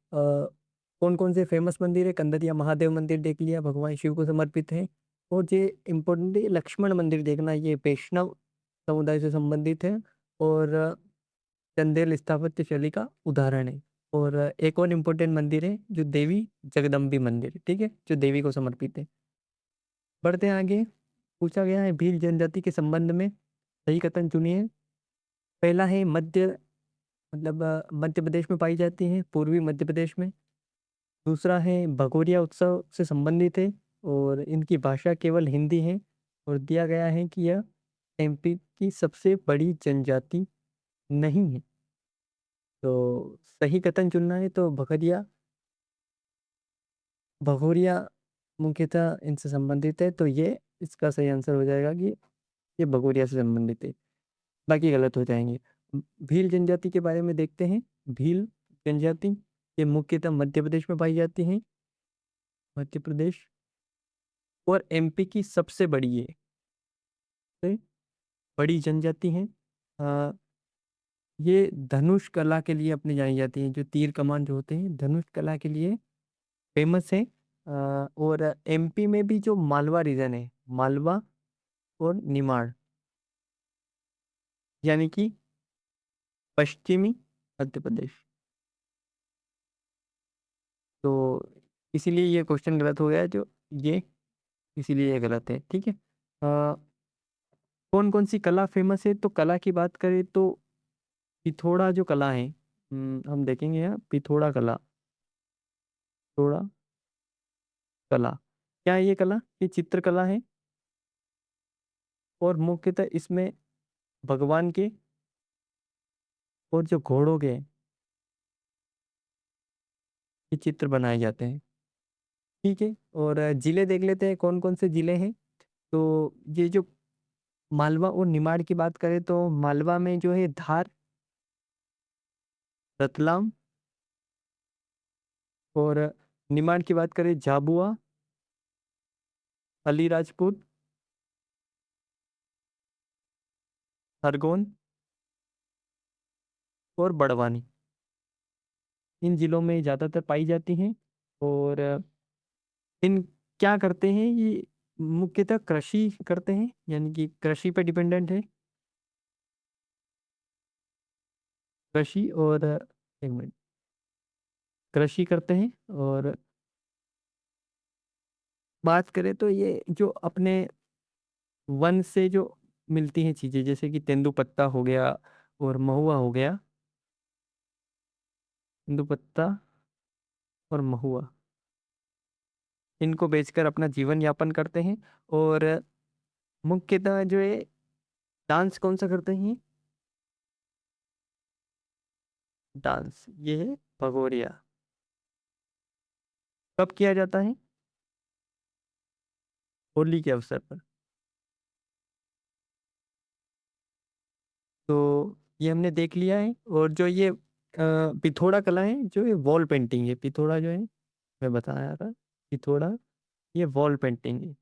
कौन कौन से फेमस मंदिर है। कंदरिया महादेव मंदिर देख लिया, भगवान शिव को समर्पित है। और ये इम्पोर्टेंट है लक्ष्मण मंदिर देखना, ये वैष्णव समुदाय से संबंधित है और चंदेल स्थापत्य शैली का उदाहरण है। और एक और इम्पोर्टेंट मंदिर है जो देवी जगदम्बी मंदिर है, ठीक है, जो देवी को समर्पित है। बढ़ते हैं आगे। पूछा गया है भील जनजाति के संबंध में सही कथन चुनिए। पहला है मध्य, मतलब मध्य प्रदेश में पाई जाती है, पूर्वी मध्य प्रदेश में। दूसरा है भगोरिया उत्सव से संबंधित है और इनकी भाषा केवल हिंदी है। और दिया गया है कि यह एमपी की सबसे बड़ी जनजाति नहीं है। तो सही कथन चुनना है तो भगोरिया, भगोरिया मुख्यतः इनसे संबंधित है। तो ये इसका सही आंसर हो जाएगा कि ये भगोरिया से संबंधित है, बाकी गलत हो जाएंगे। भील जनजाति के बारे में देखते हैं। भील जनजाति ये मुख्यतः मध्य प्रदेश में पाई जाती है, मध्य प्रदेश, और एमपी की सबसे बड़ी है, सबसे बड़ी जनजाति है। अ, ये धनुष कला के लिए अपनी जानी जाती है, जो तीर कमान जो होते हैं धनुष कला के लिए फेमस है। और एमपी में भी जो मालवा रीजन है, मालवा और निमाड़, यानी कि पश्चिमी मध्य प्रदेश। तो इसीलिए ये क्वेश्चन गलत हो गया है, जो ये इसीलिए ये गलत है, ठीक है। कौन कौन सी कला फेमस है, तो कला की बात करें तो पिथोड़ा जो कला है, हम देखेंगे यहाँ पिथोड़ा कला। पिथोड़ा कला क्या है? ये कला, ये चित्रकला है, और मुख्यतः इसमें भगवान के और जो घोड़ों के ये चित्र बनाए जाते हैं, ठीक है। और जिले देख लेते हैं कौन कौन से जिले हैं। तो ये जो मालवा और निमाड़ की बात करें तो मालवा में जो है धार, रतलाम, और निमाड़ की बात करें झाबुआ, अलीराजपुर, खरगोन और बड़वानी, इन जिलों में ज़्यादातर पाई जाती हैं। और इन क्या करते हैं ये, मुख्यतः कृषि करते हैं, यानी कि कृषि पे डिपेंडेंट है। कृषि और एक मिनट, कृषि करते हैं। और बात करें तो ये जो अपने वन से जो मिलती हैं चीजें, जैसे कि तेंदुपत्ता हो गया और महुआ हो गया, तेंदुपत्ता और महुआ, इनको बेचकर अपना जीवन यापन करते हैं। और मुख्यतः जो है डांस कौन सा करते हैं? डांस ये है भगोरिया। कब किया जाता है? होली के अवसर पर। तो ये हमने देख लिया है। और जो ये पिथोड़ा कला है, जो ये वॉल पेंटिंग है, पिथोड़ा जो है मैं बताया था, पिथोड़ा ये वॉल पेंटिंग है।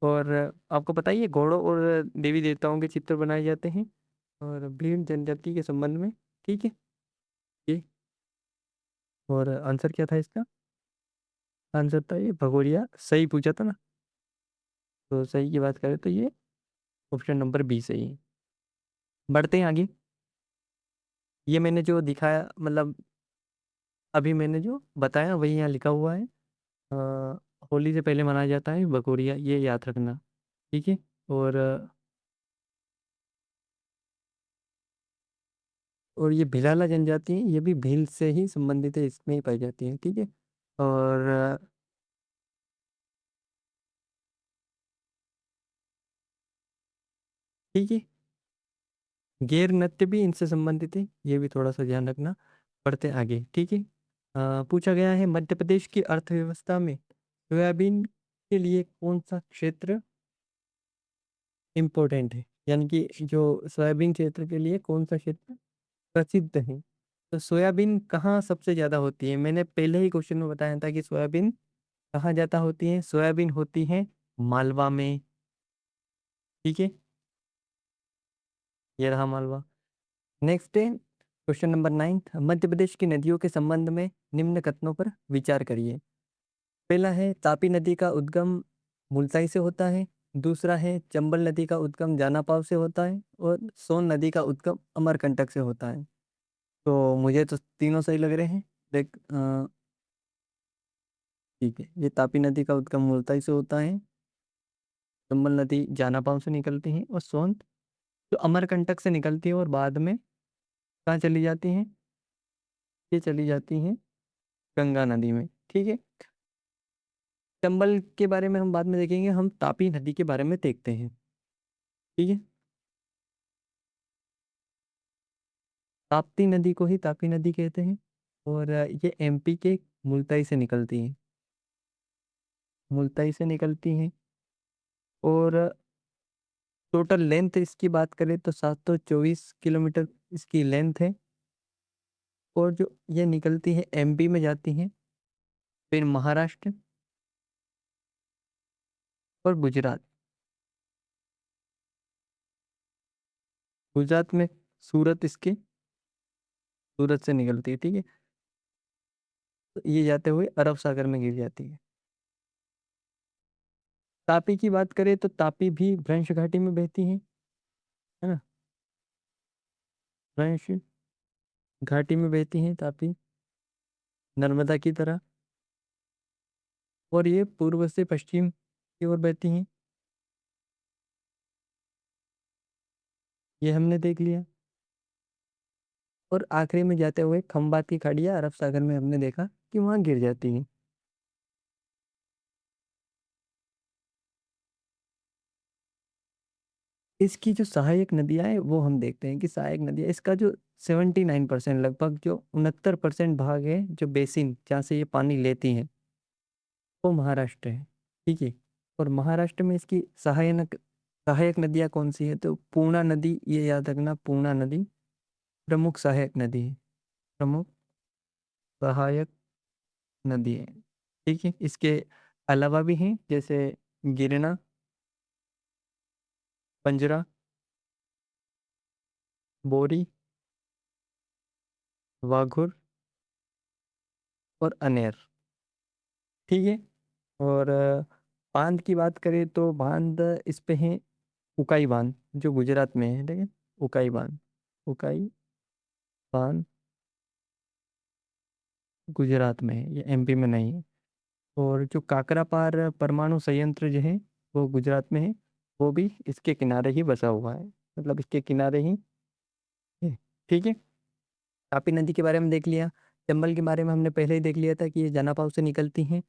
और आपको पता ही है घोड़ों और देवी देवताओं के चित्र बनाए जाते हैं और भीड़ जनजाति के संबंध में, ठीक है ये। और आंसर क्या था इसका? आंसर था ये भगोरिया, सही पूछा था ना। तो सही की बात करें तो ये ऑप्शन नंबर बी सही है। बढ़ते हैं आगे। ये मैंने जो दिखाया, मतलब अभी मैंने जो बताया वही यहाँ लिखा हुआ है। अ, होली से पहले मनाया जाता है भगोरिया, ये याद रखना, ठीक है। और और ये भिलाला जनजाति है, ये भी भील से ही संबंधित है, इसमें ही पाई जाती है, ठीक है। और ठीक है, गैर नृत्य भी इनसे संबंधित है, ये भी थोड़ा सा ध्यान रखना। पढ़ते आगे, ठीक है। पूछा गया है मध्य प्रदेश की अर्थव्यवस्था में सोयाबीन के लिए कौन सा क्षेत्र इम्पोर्टेंट है, यानी कि जो सोयाबीन क्षेत्र के लिए कौन सा क्षेत्र प्रसिद्ध है। तो सोयाबीन कहाँ सबसे ज्यादा होती है? मैंने पहले ही क्वेश्चन में बताया था कि सोयाबीन कहाँ ज्यादा होती है। सोयाबीन होती है मालवा में, ठीक है, ये रहा मालवा। नेक्स्ट है क्वेश्चन नंबर 9, मध्य प्रदेश की नदियों के संबंध में निम्न कथनों पर विचार करिए। पहला है तापी नदी का उद्गम मुलताई से होता है। दूसरा है चंबल नदी का उद्गम जानापाव से होता है। और सोन नदी का उद्गम अमरकंटक से होता है। तो मुझे तो तीनों सही लग रहे हैं। देख ठीक है, ये तापी नदी का उद्गम मुलताई से होता है, चंबल नदी जानापाव से निकलती है, और सोन जो अमरकंटक से निकलती है और बाद में कहाँ चली जाती हैं? ये चली जाती हैं गंगा नदी में, ठीक है। चंबल के बारे में हम बाद में देखेंगे, हम तापी नदी के बारे में देखते हैं, ठीक है। ताप्ती नदी को ही तापी नदी कहते हैं। और ये एमपी के मुल्ताई से निकलती है, मुल्ताई से निकलती हैं। और टोटल लेंथ इसकी बात करें तो 724 किलोमीटर इसकी लेंथ है। और जो ये निकलती है एमपी में जाती हैं, फिर महाराष्ट्र और गुजरात। गुजरात में सूरत, इसके सूरत से निकलती है, ठीक है। तो ये जाते हुए अरब सागर में गिर जाती है। तापी की बात करें तो तापी भी भ्रंश घाटी में बहती है ना। फ्रेंच घाटी में बहती हैं तापी नर्मदा की तरह, और ये पूर्व से पश्चिम की ओर बहती हैं। ये हमने देख लिया। और आखिरी में जाते हुए खंबात की खाड़ियाँ अरब सागर में हमने देखा कि वहाँ गिर जाती हैं। इसकी जो सहायक नदियाँ हैं वो हम देखते हैं कि सहायक नदियाँ, इसका जो 79% लगभग जो 69% भाग है, जो बेसिन जहाँ से ये पानी लेती हैं, वो महाराष्ट्र है। ठीक है। और महाराष्ट्र में इसकी सहायक सहायक नदियाँ कौन सी है, तो पूर्णा नदी, ये याद रखना, पूर्णा नदी प्रमुख सहायक नदी है। प्रमुख सहायक नदी है। ठीक है। इसके अलावा भी हैं, जैसे गिरना, पंजरा, बोरी, वाघुर और अनेर। ठीक है। और बांध की बात करें तो बांध इस पे है उकाई बांध, जो गुजरात में है। ठीक है। उकाई बांध, उकाई बांध गुजरात में है, ये एमपी में नहीं है। और जो काकरापार परमाणु संयंत्र जो है वो गुजरात में है, वो भी इसके किनारे ही बसा हुआ है, मतलब इसके किनारे ही है। ठीक है। तापी नदी के बारे में देख लिया। चंबल के बारे में हमने पहले ही देख लिया था कि ये जनापाव से निकलती हैं,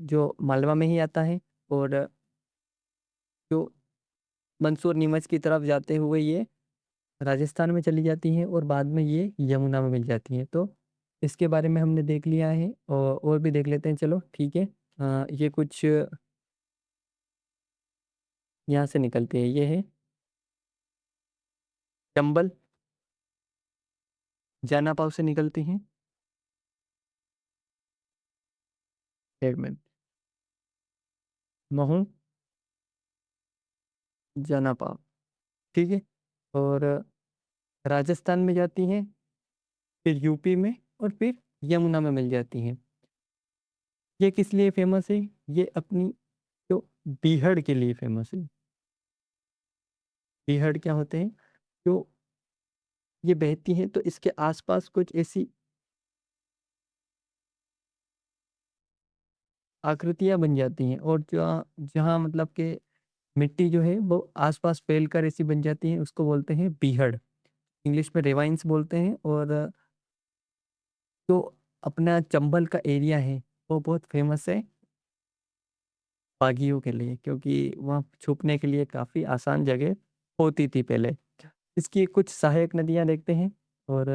जो मालवा में ही आता है। और जो मंसूर नीमच की तरफ जाते हुए ये राजस्थान में चली जाती हैं, और बाद में ये यमुना में मिल जाती हैं। तो इसके बारे में हमने देख लिया है, और भी देख लेते हैं, चलो ठीक है। ये कुछ यहाँ से निकलती है, ये है चंबल, जनापाव से निकलती हैं। एक मिनट, महू, जनापाव। ठीक है। और राजस्थान में जाती हैं, फिर यूपी में, और फिर यमुना में मिल जाती हैं। ये किस लिए फेमस है, ये अपनी जो बीहड़ के लिए फेमस है। बीहड़ क्या होते हैं, जो ये बहती हैं तो इसके आसपास कुछ ऐसी आकृतियां बन जाती हैं, और जहाँ जहाँ मतलब कि मिट्टी जो है वो आसपास फैलकर ऐसी बन जाती है, उसको बोलते हैं बीहड़। इंग्लिश में रेवाइंस बोलते हैं। और जो अपना चंबल का एरिया है वो बहुत फेमस है बागियों के लिए, क्योंकि वहाँ छुपने के लिए काफ़ी आसान जगह होती थी पहले। इसकी कुछ सहायक नदियाँ देखते हैं। और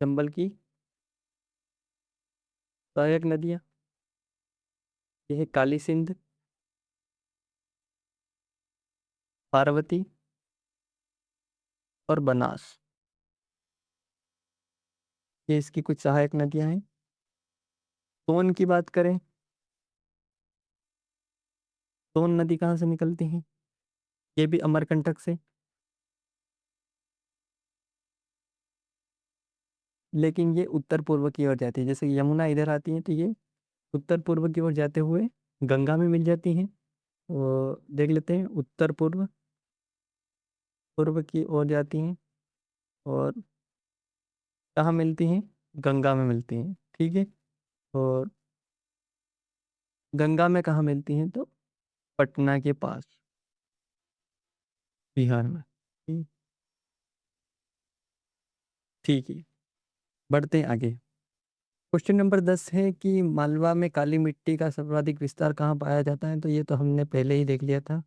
चंबल की सहायक नदियाँ, ये है काली सिंध, पार्वती और बनास। ये इसकी कुछ सहायक नदियाँ हैं। सोन की बात करें, सोन नदी कहाँ से निकलती है, ये भी अमरकंटक से। लेकिन ये उत्तर पूर्व की ओर जाती है, जैसे यमुना इधर आती है तो ये उत्तर पूर्व की ओर जाते हुए गंगा में मिल जाती हैं। और देख लेते हैं, उत्तर पूर्व पूर्व की ओर जाती हैं, और कहाँ मिलती हैं, गंगा में मिलती हैं। ठीक है। और गंगा में कहाँ मिलती हैं, तो पटना के पास, बिहार में। ठीक। ठीक है। बढ़ते हैं आगे। क्वेश्चन नंबर 10 है कि मालवा में काली मिट्टी का सर्वाधिक विस्तार कहाँ पाया जाता है, तो ये तो हमने पहले ही देख लिया था,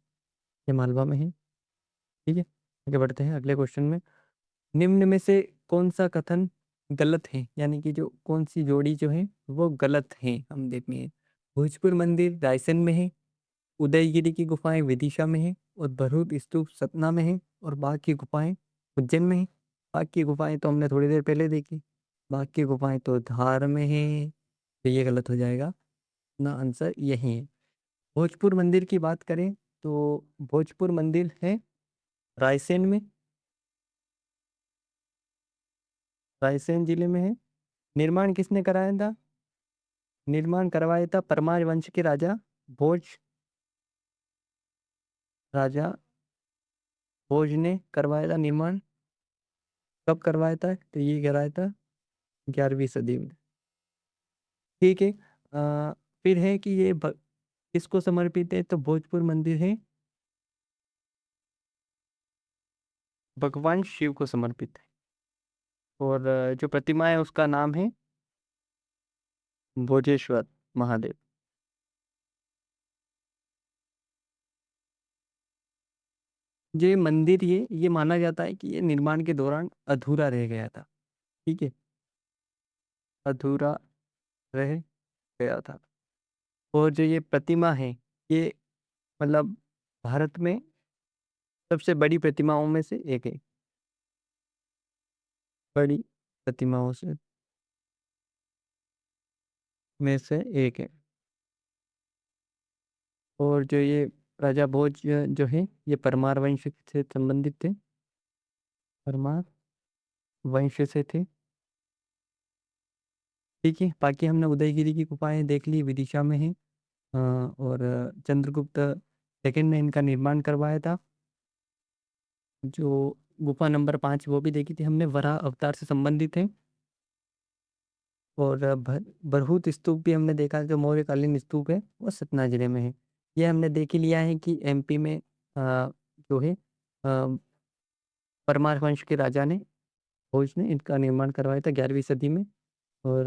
ये मालवा में है। ठीक है। आगे बढ़ते हैं अगले क्वेश्चन में। निम्न में से कौन सा कथन गलत है, यानी कि जो कौन सी जोड़ी जो है वो गलत है, हम देखेंगे। भोजपुर मंदिर रायसेन में है, उदयगिरी की गुफाएं विदिशा में है, और बरहूत स्तूप सतना में है, और बाघ की गुफाएं उज्जैन में है। बाघ की गुफाएं तो हमने थोड़ी देर पहले देखी, बाघ की गुफाएं तो धार में है, तो ये गलत हो जाएगा ना, आंसर यही है। भोजपुर मंदिर की बात करें तो भोजपुर मंदिर है रायसेन में, रायसेन जिले में है। निर्माण किसने कराया था, निर्माण करवाया था परमार वंश के राजा भोज, राजा भोज ने करवाया था निर्माण। कब करवाया था? तो ये कराया था 11वीं सदी में। ठीक है। फिर है कि ये किसको समर्पित है? तो भोजपुर मंदिर है भगवान शिव को समर्पित है। और जो प्रतिमा है उसका नाम है भोजेश्वर महादेव। ये मंदिर ये माना जाता है कि ये निर्माण के दौरान अधूरा रह गया था। ठीक है, अधूरा रह गया था। और जो ये प्रतिमा है, ये मतलब भारत में सबसे बड़ी प्रतिमाओं में से एक है। बड़ी प्रतिमाओं से में से एक है। और जो ये राजा भोज जो है ये परमार वंश से संबंधित थे। परमार वंश से थे। ठीक है, बाकी हमने उदयगिरी की गुफाएं देख ली, विदिशा में है। और चंद्रगुप्त सेकंड ने इनका निर्माण करवाया था। जो गुफा नंबर 5 वो भी देखी थी हमने, वराह अवतार से संबंधित है। और बरहूत स्तूप भी हमने देखा, जो मौर्यकालीन स्तूप है वो सतना जिले में है। ये हमने देख ही लिया है कि एमपी में जो है परमार वंश के राजा ने, भोज ने इनका निर्माण करवाया था 11वीं सदी में। और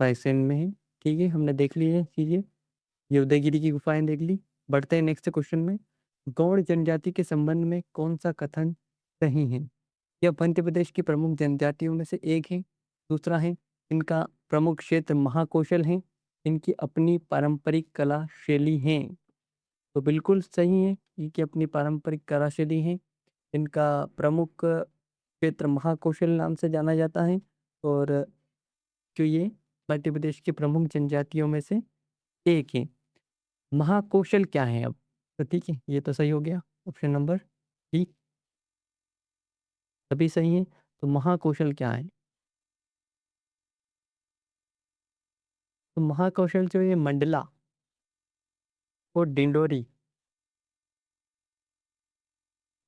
रायसेन में है। ठीक है, हमने देख ली है चीजें। ये उदयगिरी की गुफाएं देख ली। बढ़ते हैं नेक्स्ट क्वेश्चन में। गौड़ जनजाति के संबंध में कौन सा कथन सही है? यह मध्य प्रदेश की प्रमुख जनजातियों में से एक है। दूसरा है, इनका प्रमुख क्षेत्र महाकौशल है। इनकी अपनी पारंपरिक कला शैली है। तो बिल्कुल सही है, इनकी अपनी पारंपरिक कला शैली है। इनका प्रमुख क्षेत्र महाकौशल नाम से जाना जाता है। और जो ये मध्य प्रदेश की प्रमुख जनजातियों में से एक है। महाकौशल क्या है अब? तो ठीक है, ये तो सही हो गया। ऑप्शन नंबर डी सभी सही है। तो महाकौशल क्या है? तो महाकौशल जो ये मंडला और डिंडोरी,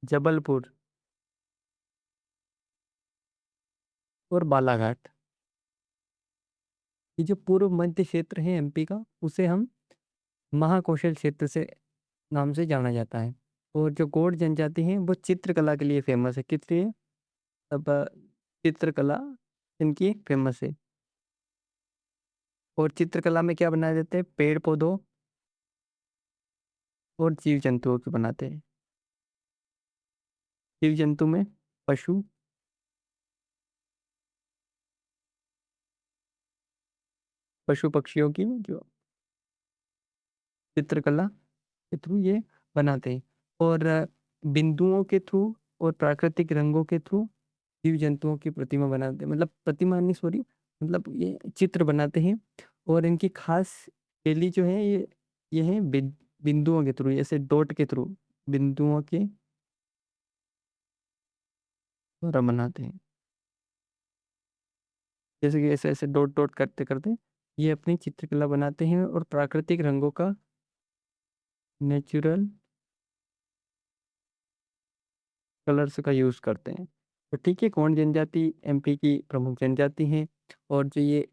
जबलपुर और बालाघाट, ये जो पूर्व मध्य क्षेत्र है एमपी का, उसे हम महाकौशल क्षेत्र से नाम से जाना जाता है। और जो गौड़ जनजाति है वो चित्रकला के लिए फेमस है। किस लिए? अब चित्रकला इनकी फेमस है। और चित्रकला में क्या बनाए जाते हैं? पेड़ पौधों और जीव जंतुओं के बनाते हैं। जीव जंतु में पशु, पशु पक्षियों की जो चित्रकला के थ्रू ये बनाते हैं। और बिंदुओं के थ्रू और प्राकृतिक रंगों के थ्रू जीव जंतुओं की प्रतिमा बनाते हैं। मतलब प्रतिमा नहीं, सॉरी, मतलब ये चित्र बनाते हैं। और इनकी खास शैली जो है ये है बिंदुओं के थ्रू, जैसे डॉट के थ्रू, बिंदुओं के द्वारा बनाते हैं। जैसे कि ऐसे ऐसे डॉट डॉट करते करते ये अपनी चित्रकला बनाते हैं। और प्राकृतिक रंगों का, नेचुरल कलर्स का यूज करते हैं। तो ठीक है, गोंड जनजाति एमपी की प्रमुख जनजाति है। और जो ये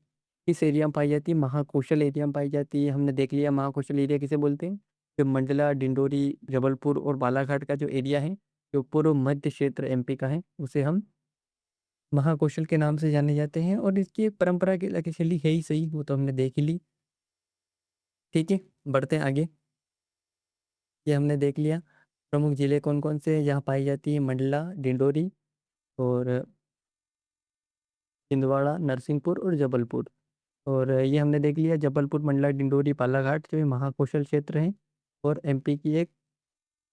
इस एरिया में पाई जाती है, महाकौशल एरिया में पाई जाती है। हमने देख लिया महाकौशल एरिया किसे बोलते हैं। जो मंडला, डिंडोरी, जबलपुर और बालाघाट का जो एरिया है, जो पूर्व मध्य क्षेत्र एमपी का है, उसे हम महाकौशल के नाम से जाने जाते हैं। और इसकी परंपरा की अलग शैली है ही सही, वो तो हमने देख ही ली। ठीक है, बढ़ते हैं आगे। ये हमने देख लिया प्रमुख जिले कौन कौन से हैं जहाँ पाई जाती है, मंडला, डिंडोरी और छिंदवाड़ा, नरसिंहपुर और जबलपुर। और ये हमने देख लिया जबलपुर, मंडला, डिंडोरी, बालाघाट जो ये महाकौशल क्षेत्र हैं और एमपी की एक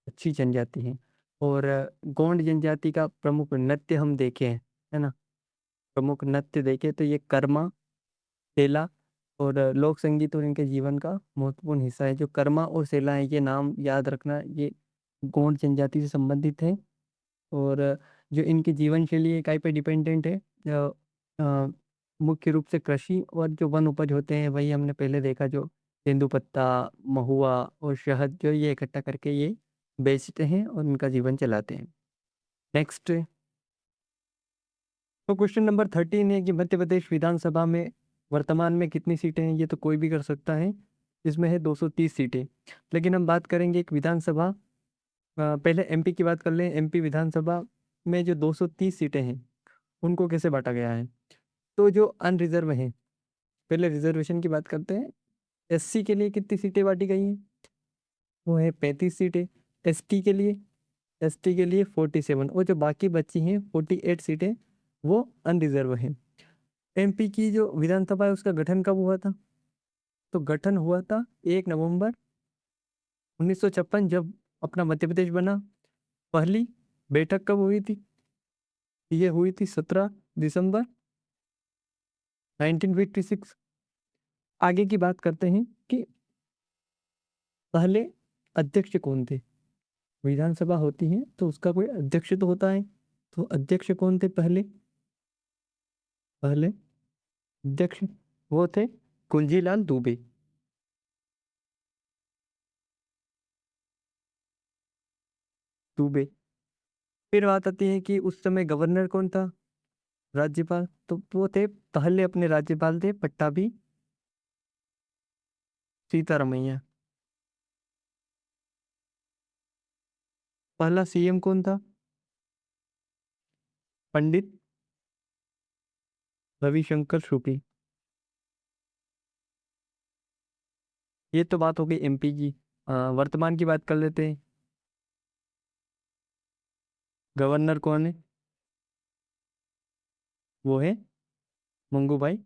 अच्छी जनजाति है। और गोंड जनजाति का प्रमुख नृत्य हम देखे हैं, है ना। प्रमुख नृत्य देखे तो ये कर्मा, सेला और लोक संगीत और इनके जीवन का महत्वपूर्ण हिस्सा है। जो कर्मा और सेला है, ये नाम याद रखना, ये गोंड जनजाति से संबंधित है। और जो इनकी जीवन शैली है काय पे डिपेंडेंट है। अ, मुख्य रूप से कृषि और जो वन उपज होते हैं वही हमने पहले देखा, जो तेंदुपत्ता, महुआ और शहद जो ये इकट्ठा करके ये बेचते हैं और उनका जीवन चलाते हैं। नेक्स्ट, तो क्वेश्चन नंबर 13 है कि मध्य प्रदेश विधानसभा में वर्तमान में कितनी सीटें हैं। ये तो कोई भी कर सकता है। इसमें है 230 सीटें। लेकिन हम बात करेंगे एक विधानसभा, पहले एमपी की बात कर लें। एमपी विधानसभा में जो 230 सीटें हैं उनको कैसे बांटा गया है। तो जो अनरिजर्व हैं, पहले रिजर्वेशन की बात करते हैं। एससी के लिए कितनी सीटें बांटी गई हैं, वो है 35 सीटें। एसटी के लिए, एसटी के लिए 47, और जो बाकी बची हैं 48 सीटें वो अनरिजर्व हैं। एमपी की जो विधानसभा है उसका गठन कब हुआ था, तो गठन हुआ था 1 नवंबर 1956, जब अपना मध्य प्रदेश बना। पहली बैठक कब हुई थी, ये हुई थी 17 दिसंबर 1956। आगे की बात करते हैं कि पहले अध्यक्ष कौन थे। विधानसभा होती है तो उसका कोई अध्यक्ष तो होता है, तो अध्यक्ष कौन थे पहले, पहले अध्यक्ष वो थे कुंजीलाल दुबे। दुबे। फिर बात आती है कि उस समय गवर्नर कौन था, राज्यपाल, तो वो थे पहले अपने राज्यपाल थे पट्टाभी सीतारमैया। पहला सीएम कौन था, पंडित रविशंकर शुक्ल। ये तो बात हो गई एमपी की। वर्तमान की बात कर लेते हैं। गवर्नर कौन है, वो है मंगूभाई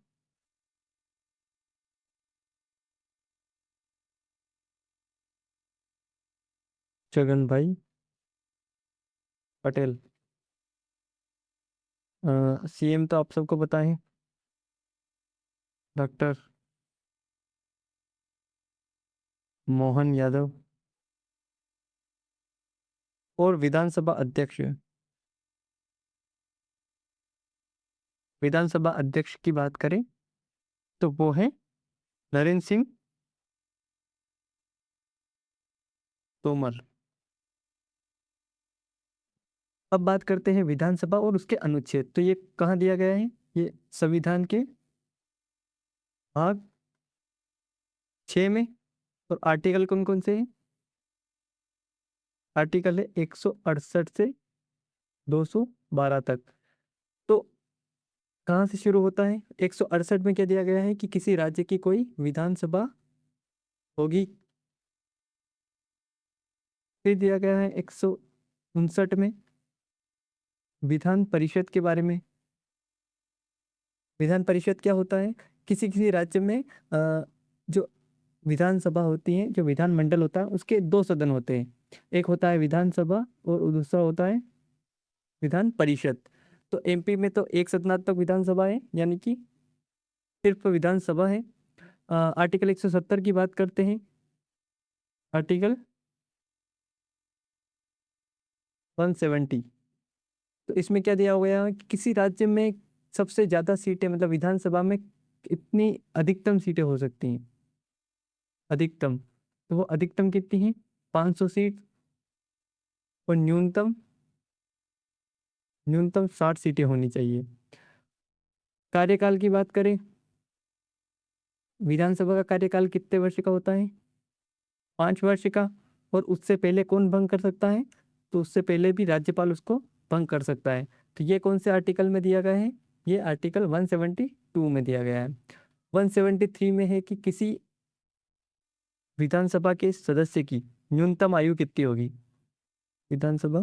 छगन भाई पटेल। सीएम तो आप सबको पता है, डॉक्टर मोहन यादव। और विधानसभा अध्यक्ष, विधानसभा अध्यक्ष की बात करें तो वो है नरेंद्र सिंह तोमर। अब बात करते हैं विधानसभा और उसके अनुच्छेद। तो ये कहाँ दिया गया है, ये संविधान के भाग 6 में। और आर्टिकल कौन कौन से हैं, आर्टिकल है 168 से 212 तक। तो कहाँ से शुरू होता है, 168 में क्या दिया गया है कि किसी राज्य की कोई विधानसभा होगी। फिर दिया गया है 159 में विधान परिषद के बारे में। विधान परिषद क्या होता है, किसी किसी राज्य में जो विधानसभा होती है, जो विधानमंडल होता है उसके दो सदन होते हैं। एक होता है विधानसभा और दूसरा होता है विधान परिषद। तो एमपी में तो एक सदनात्मक विधानसभा है, यानी कि सिर्फ विधानसभा है। आर्टिकल 170 की बात करते हैं। आर्टिकल 170, तो इसमें क्या दिया गया है कि किसी राज्य में सबसे ज्यादा सीटें, मतलब विधानसभा में इतनी अधिकतम सीटें हो सकती हैं, अधिकतम। तो वो अधिकतम कितनी है, 500 सीट। और न्यूनतम, न्यूनतम 60 सीटें होनी चाहिए। कार्यकाल की बात करें, विधानसभा का कार्यकाल कितने वर्ष का होता है, 5 वर्ष का। और उससे पहले कौन भंग कर सकता है, तो उससे पहले भी राज्यपाल उसको भंग कर सकता है। तो ये कौन से आर्टिकल में दिया गया है, ये आर्टिकल 172 में दिया गया है। 173 में है कि किसी विधानसभा के सदस्य की न्यूनतम आयु कितनी होगी, विधानसभा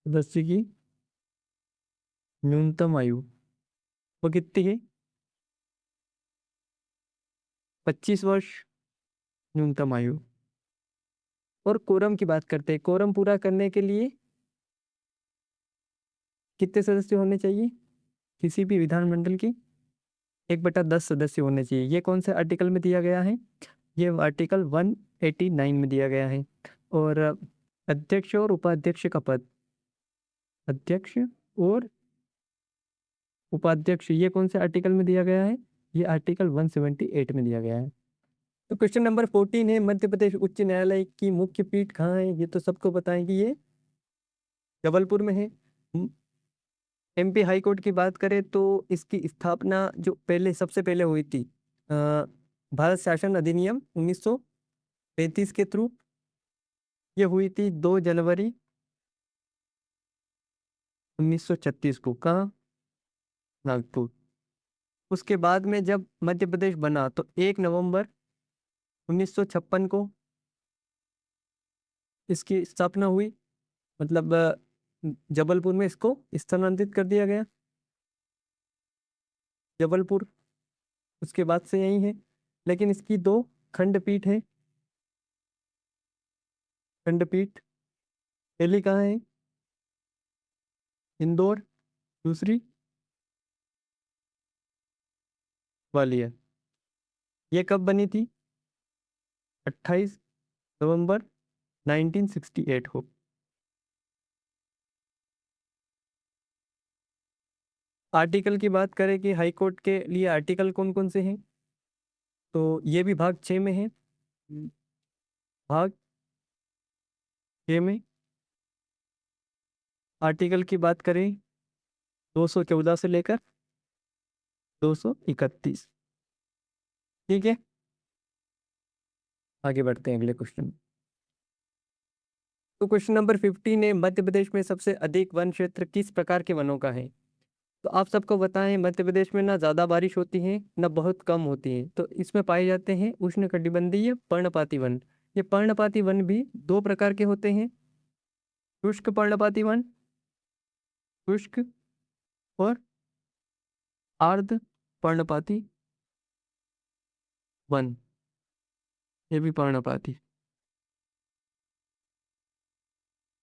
सदस्य की न्यूनतम आयु वो कितनी है, 25 वर्ष न्यूनतम आयु। और कोरम की बात करते हैं, कोरम पूरा करने के लिए कितने सदस्य होने चाहिए, किसी भी विधानमंडल की 1/10 सदस्य होने चाहिए। ये कौन से आर्टिकल में दिया गया है, ये आर्टिकल 189 में दिया गया है। और अध्यक्ष और उपाध्यक्ष का पद, अध्यक्ष और उपाध्यक्ष, ये कौन से आर्टिकल में दिया गया है, ये आर्टिकल 178 में दिया गया है। तो क्वेश्चन नंबर 14 है, मध्य प्रदेश उच्च न्यायालय की मुख्य पीठ कहाँ है। ये तो सबको पता है कि ये जबलपुर में है। एमपी हाई कोर्ट की बात करें तो इसकी स्थापना जो पहले सबसे पहले हुई थी भारत शासन अधिनियम 1935 के थ्रू ये हुई थी 2 जनवरी 1936 को। कहाँ? नागपुर। उसके बाद में जब मध्य प्रदेश बना तो 1 नवंबर 1956 को इसकी स्थापना हुई। मतलब जबलपुर में इसको स्थानांतरित कर दिया गया, जबलपुर उसके बाद से यही है। लेकिन इसकी 2 खंडपीठ है। खंडपीठ पहली कहाँ है? इंदौर। दूसरी ग्वालियर। ये कब बनी थी? 28 नवंबर 1968 को। आर्टिकल की बात करें कि हाई कोर्ट के लिए आर्टिकल कौन कौन से हैं, तो ये भी भाग 6 में है। भाग 6 में आर्टिकल की बात करें 214 से लेकर 231। ठीक है, आगे बढ़ते हैं अगले क्वेश्चन। तो क्वेश्चन नंबर 15 है, मध्य प्रदेश में सबसे अधिक वन क्षेत्र किस प्रकार के वनों का है? तो आप सबको बताएं मध्य प्रदेश में ना ज़्यादा बारिश होती है ना बहुत कम होती है, तो इसमें पाए जाते हैं उष्णकटिबंधीय पर्णपाती वन। ये पर्णपाती वन भी 2 प्रकार के होते हैं, शुष्क पर्णपाती वन, शुष्क और आर्द्र पर्णपाती वन। ये भी पर्णपाती।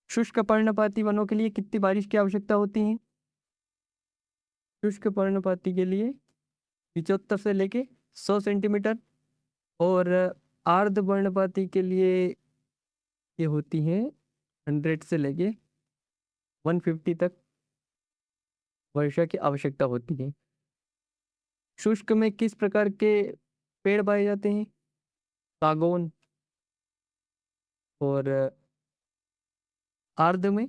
शुष्क पर्णपाती वनों के लिए कितनी बारिश की आवश्यकता होती है? शुष्क पर्णपाती के लिए 75 से लेके 100 सेंटीमीटर, और आर्द्र पर्णपाती के लिए ये होती है 100 से लेके 150 तक वर्षा की आवश्यकता होती है। शुष्क में किस प्रकार के पेड़ पाए जाते हैं? सागौन। और आर्द्र में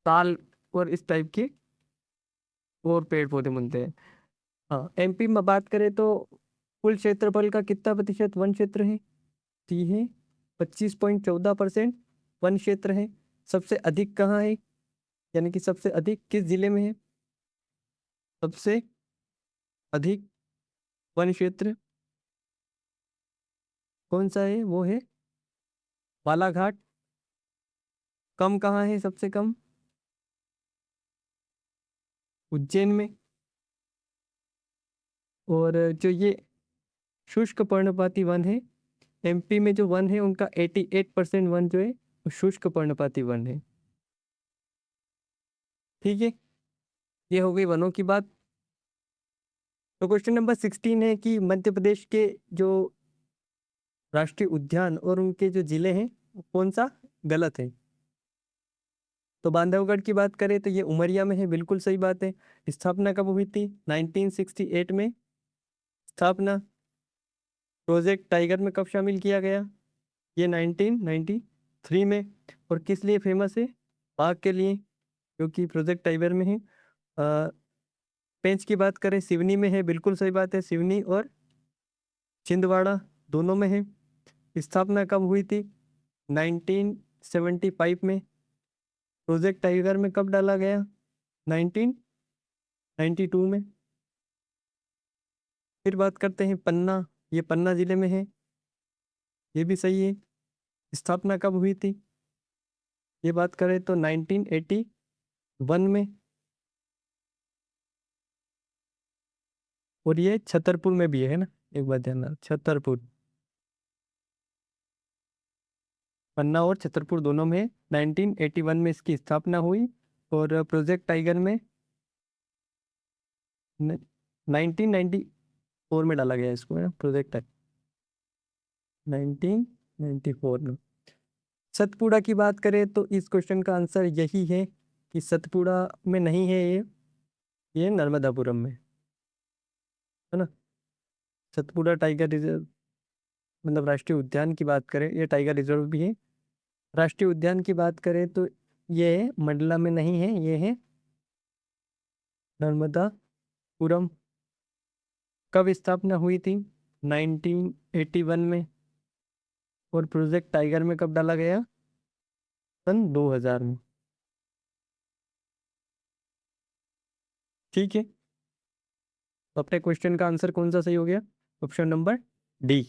ताल और इस टाइप के और पेड़ पौधे मिलते हैं। हाँ, एमपी में बात करें तो कुल क्षेत्रफल का कितना प्रतिशत वन क्षेत्र है? ती है 25.14% वन क्षेत्र है। सबसे अधिक कहाँ है, यानी कि सबसे अधिक किस जिले में है? सबसे अधिक वन क्षेत्र कौन सा है? वो है बालाघाट। कम कहाँ है सबसे कम? उज्जैन में। और जो ये शुष्क पर्णपाती वन है, एमपी में जो वन है उनका 88% वन जो है वो शुष्क पर्णपाती वन है। ठीक है, ये हो गई वनों की बात। तो क्वेश्चन नंबर 16 है कि मध्य प्रदेश के जो राष्ट्रीय उद्यान और उनके जो जिले हैं वो कौन सा गलत है? तो बांधवगढ़ की बात करें तो ये उमरिया में है, बिल्कुल सही बात है। स्थापना कब हुई थी? 1968 में स्थापना। प्रोजेक्ट टाइगर में कब शामिल किया गया? ये 1993 में। और किस लिए फेमस है? बाघ के लिए, क्योंकि प्रोजेक्ट टाइगर में है। पेंच की बात करें सिवनी में है, बिल्कुल सही बात है, सिवनी और छिंदवाड़ा दोनों में है। स्थापना कब हुई थी? 1975 में। प्रोजेक्ट टाइगर में कब डाला गया? 1992 में। फिर बात करते हैं पन्ना, ये पन्ना जिले में है, ये भी सही है। स्थापना कब हुई थी? ये बात करें तो 1981 में। और ये छतरपुर में भी है ना, एक बात ध्यान रखना, छतरपुर। पन्ना और छतरपुर दोनों में 1981 में इसकी स्थापना हुई। और प्रोजेक्ट टाइगर में 1994 में डाला गया इसको, है ना, प्रोजेक्ट 1994 में। सतपुड़ा की बात करें तो इस क्वेश्चन का आंसर यही है कि सतपुड़ा में नहीं है ये नर्मदापुरम में है ना। सतपुड़ा टाइगर रिजर्व, मतलब राष्ट्रीय उद्यान की बात करें, ये टाइगर रिजर्व भी है। राष्ट्रीय उद्यान की बात करें तो ये मंडला में नहीं है, ये है नर्मदापुरम कब स्थापना हुई थी? 1981 में। और प्रोजेक्ट टाइगर में कब डाला गया? सन 2000 में। ठीक है, तो अपने क्वेश्चन का आंसर कौन सा सही हो गया? Option number D.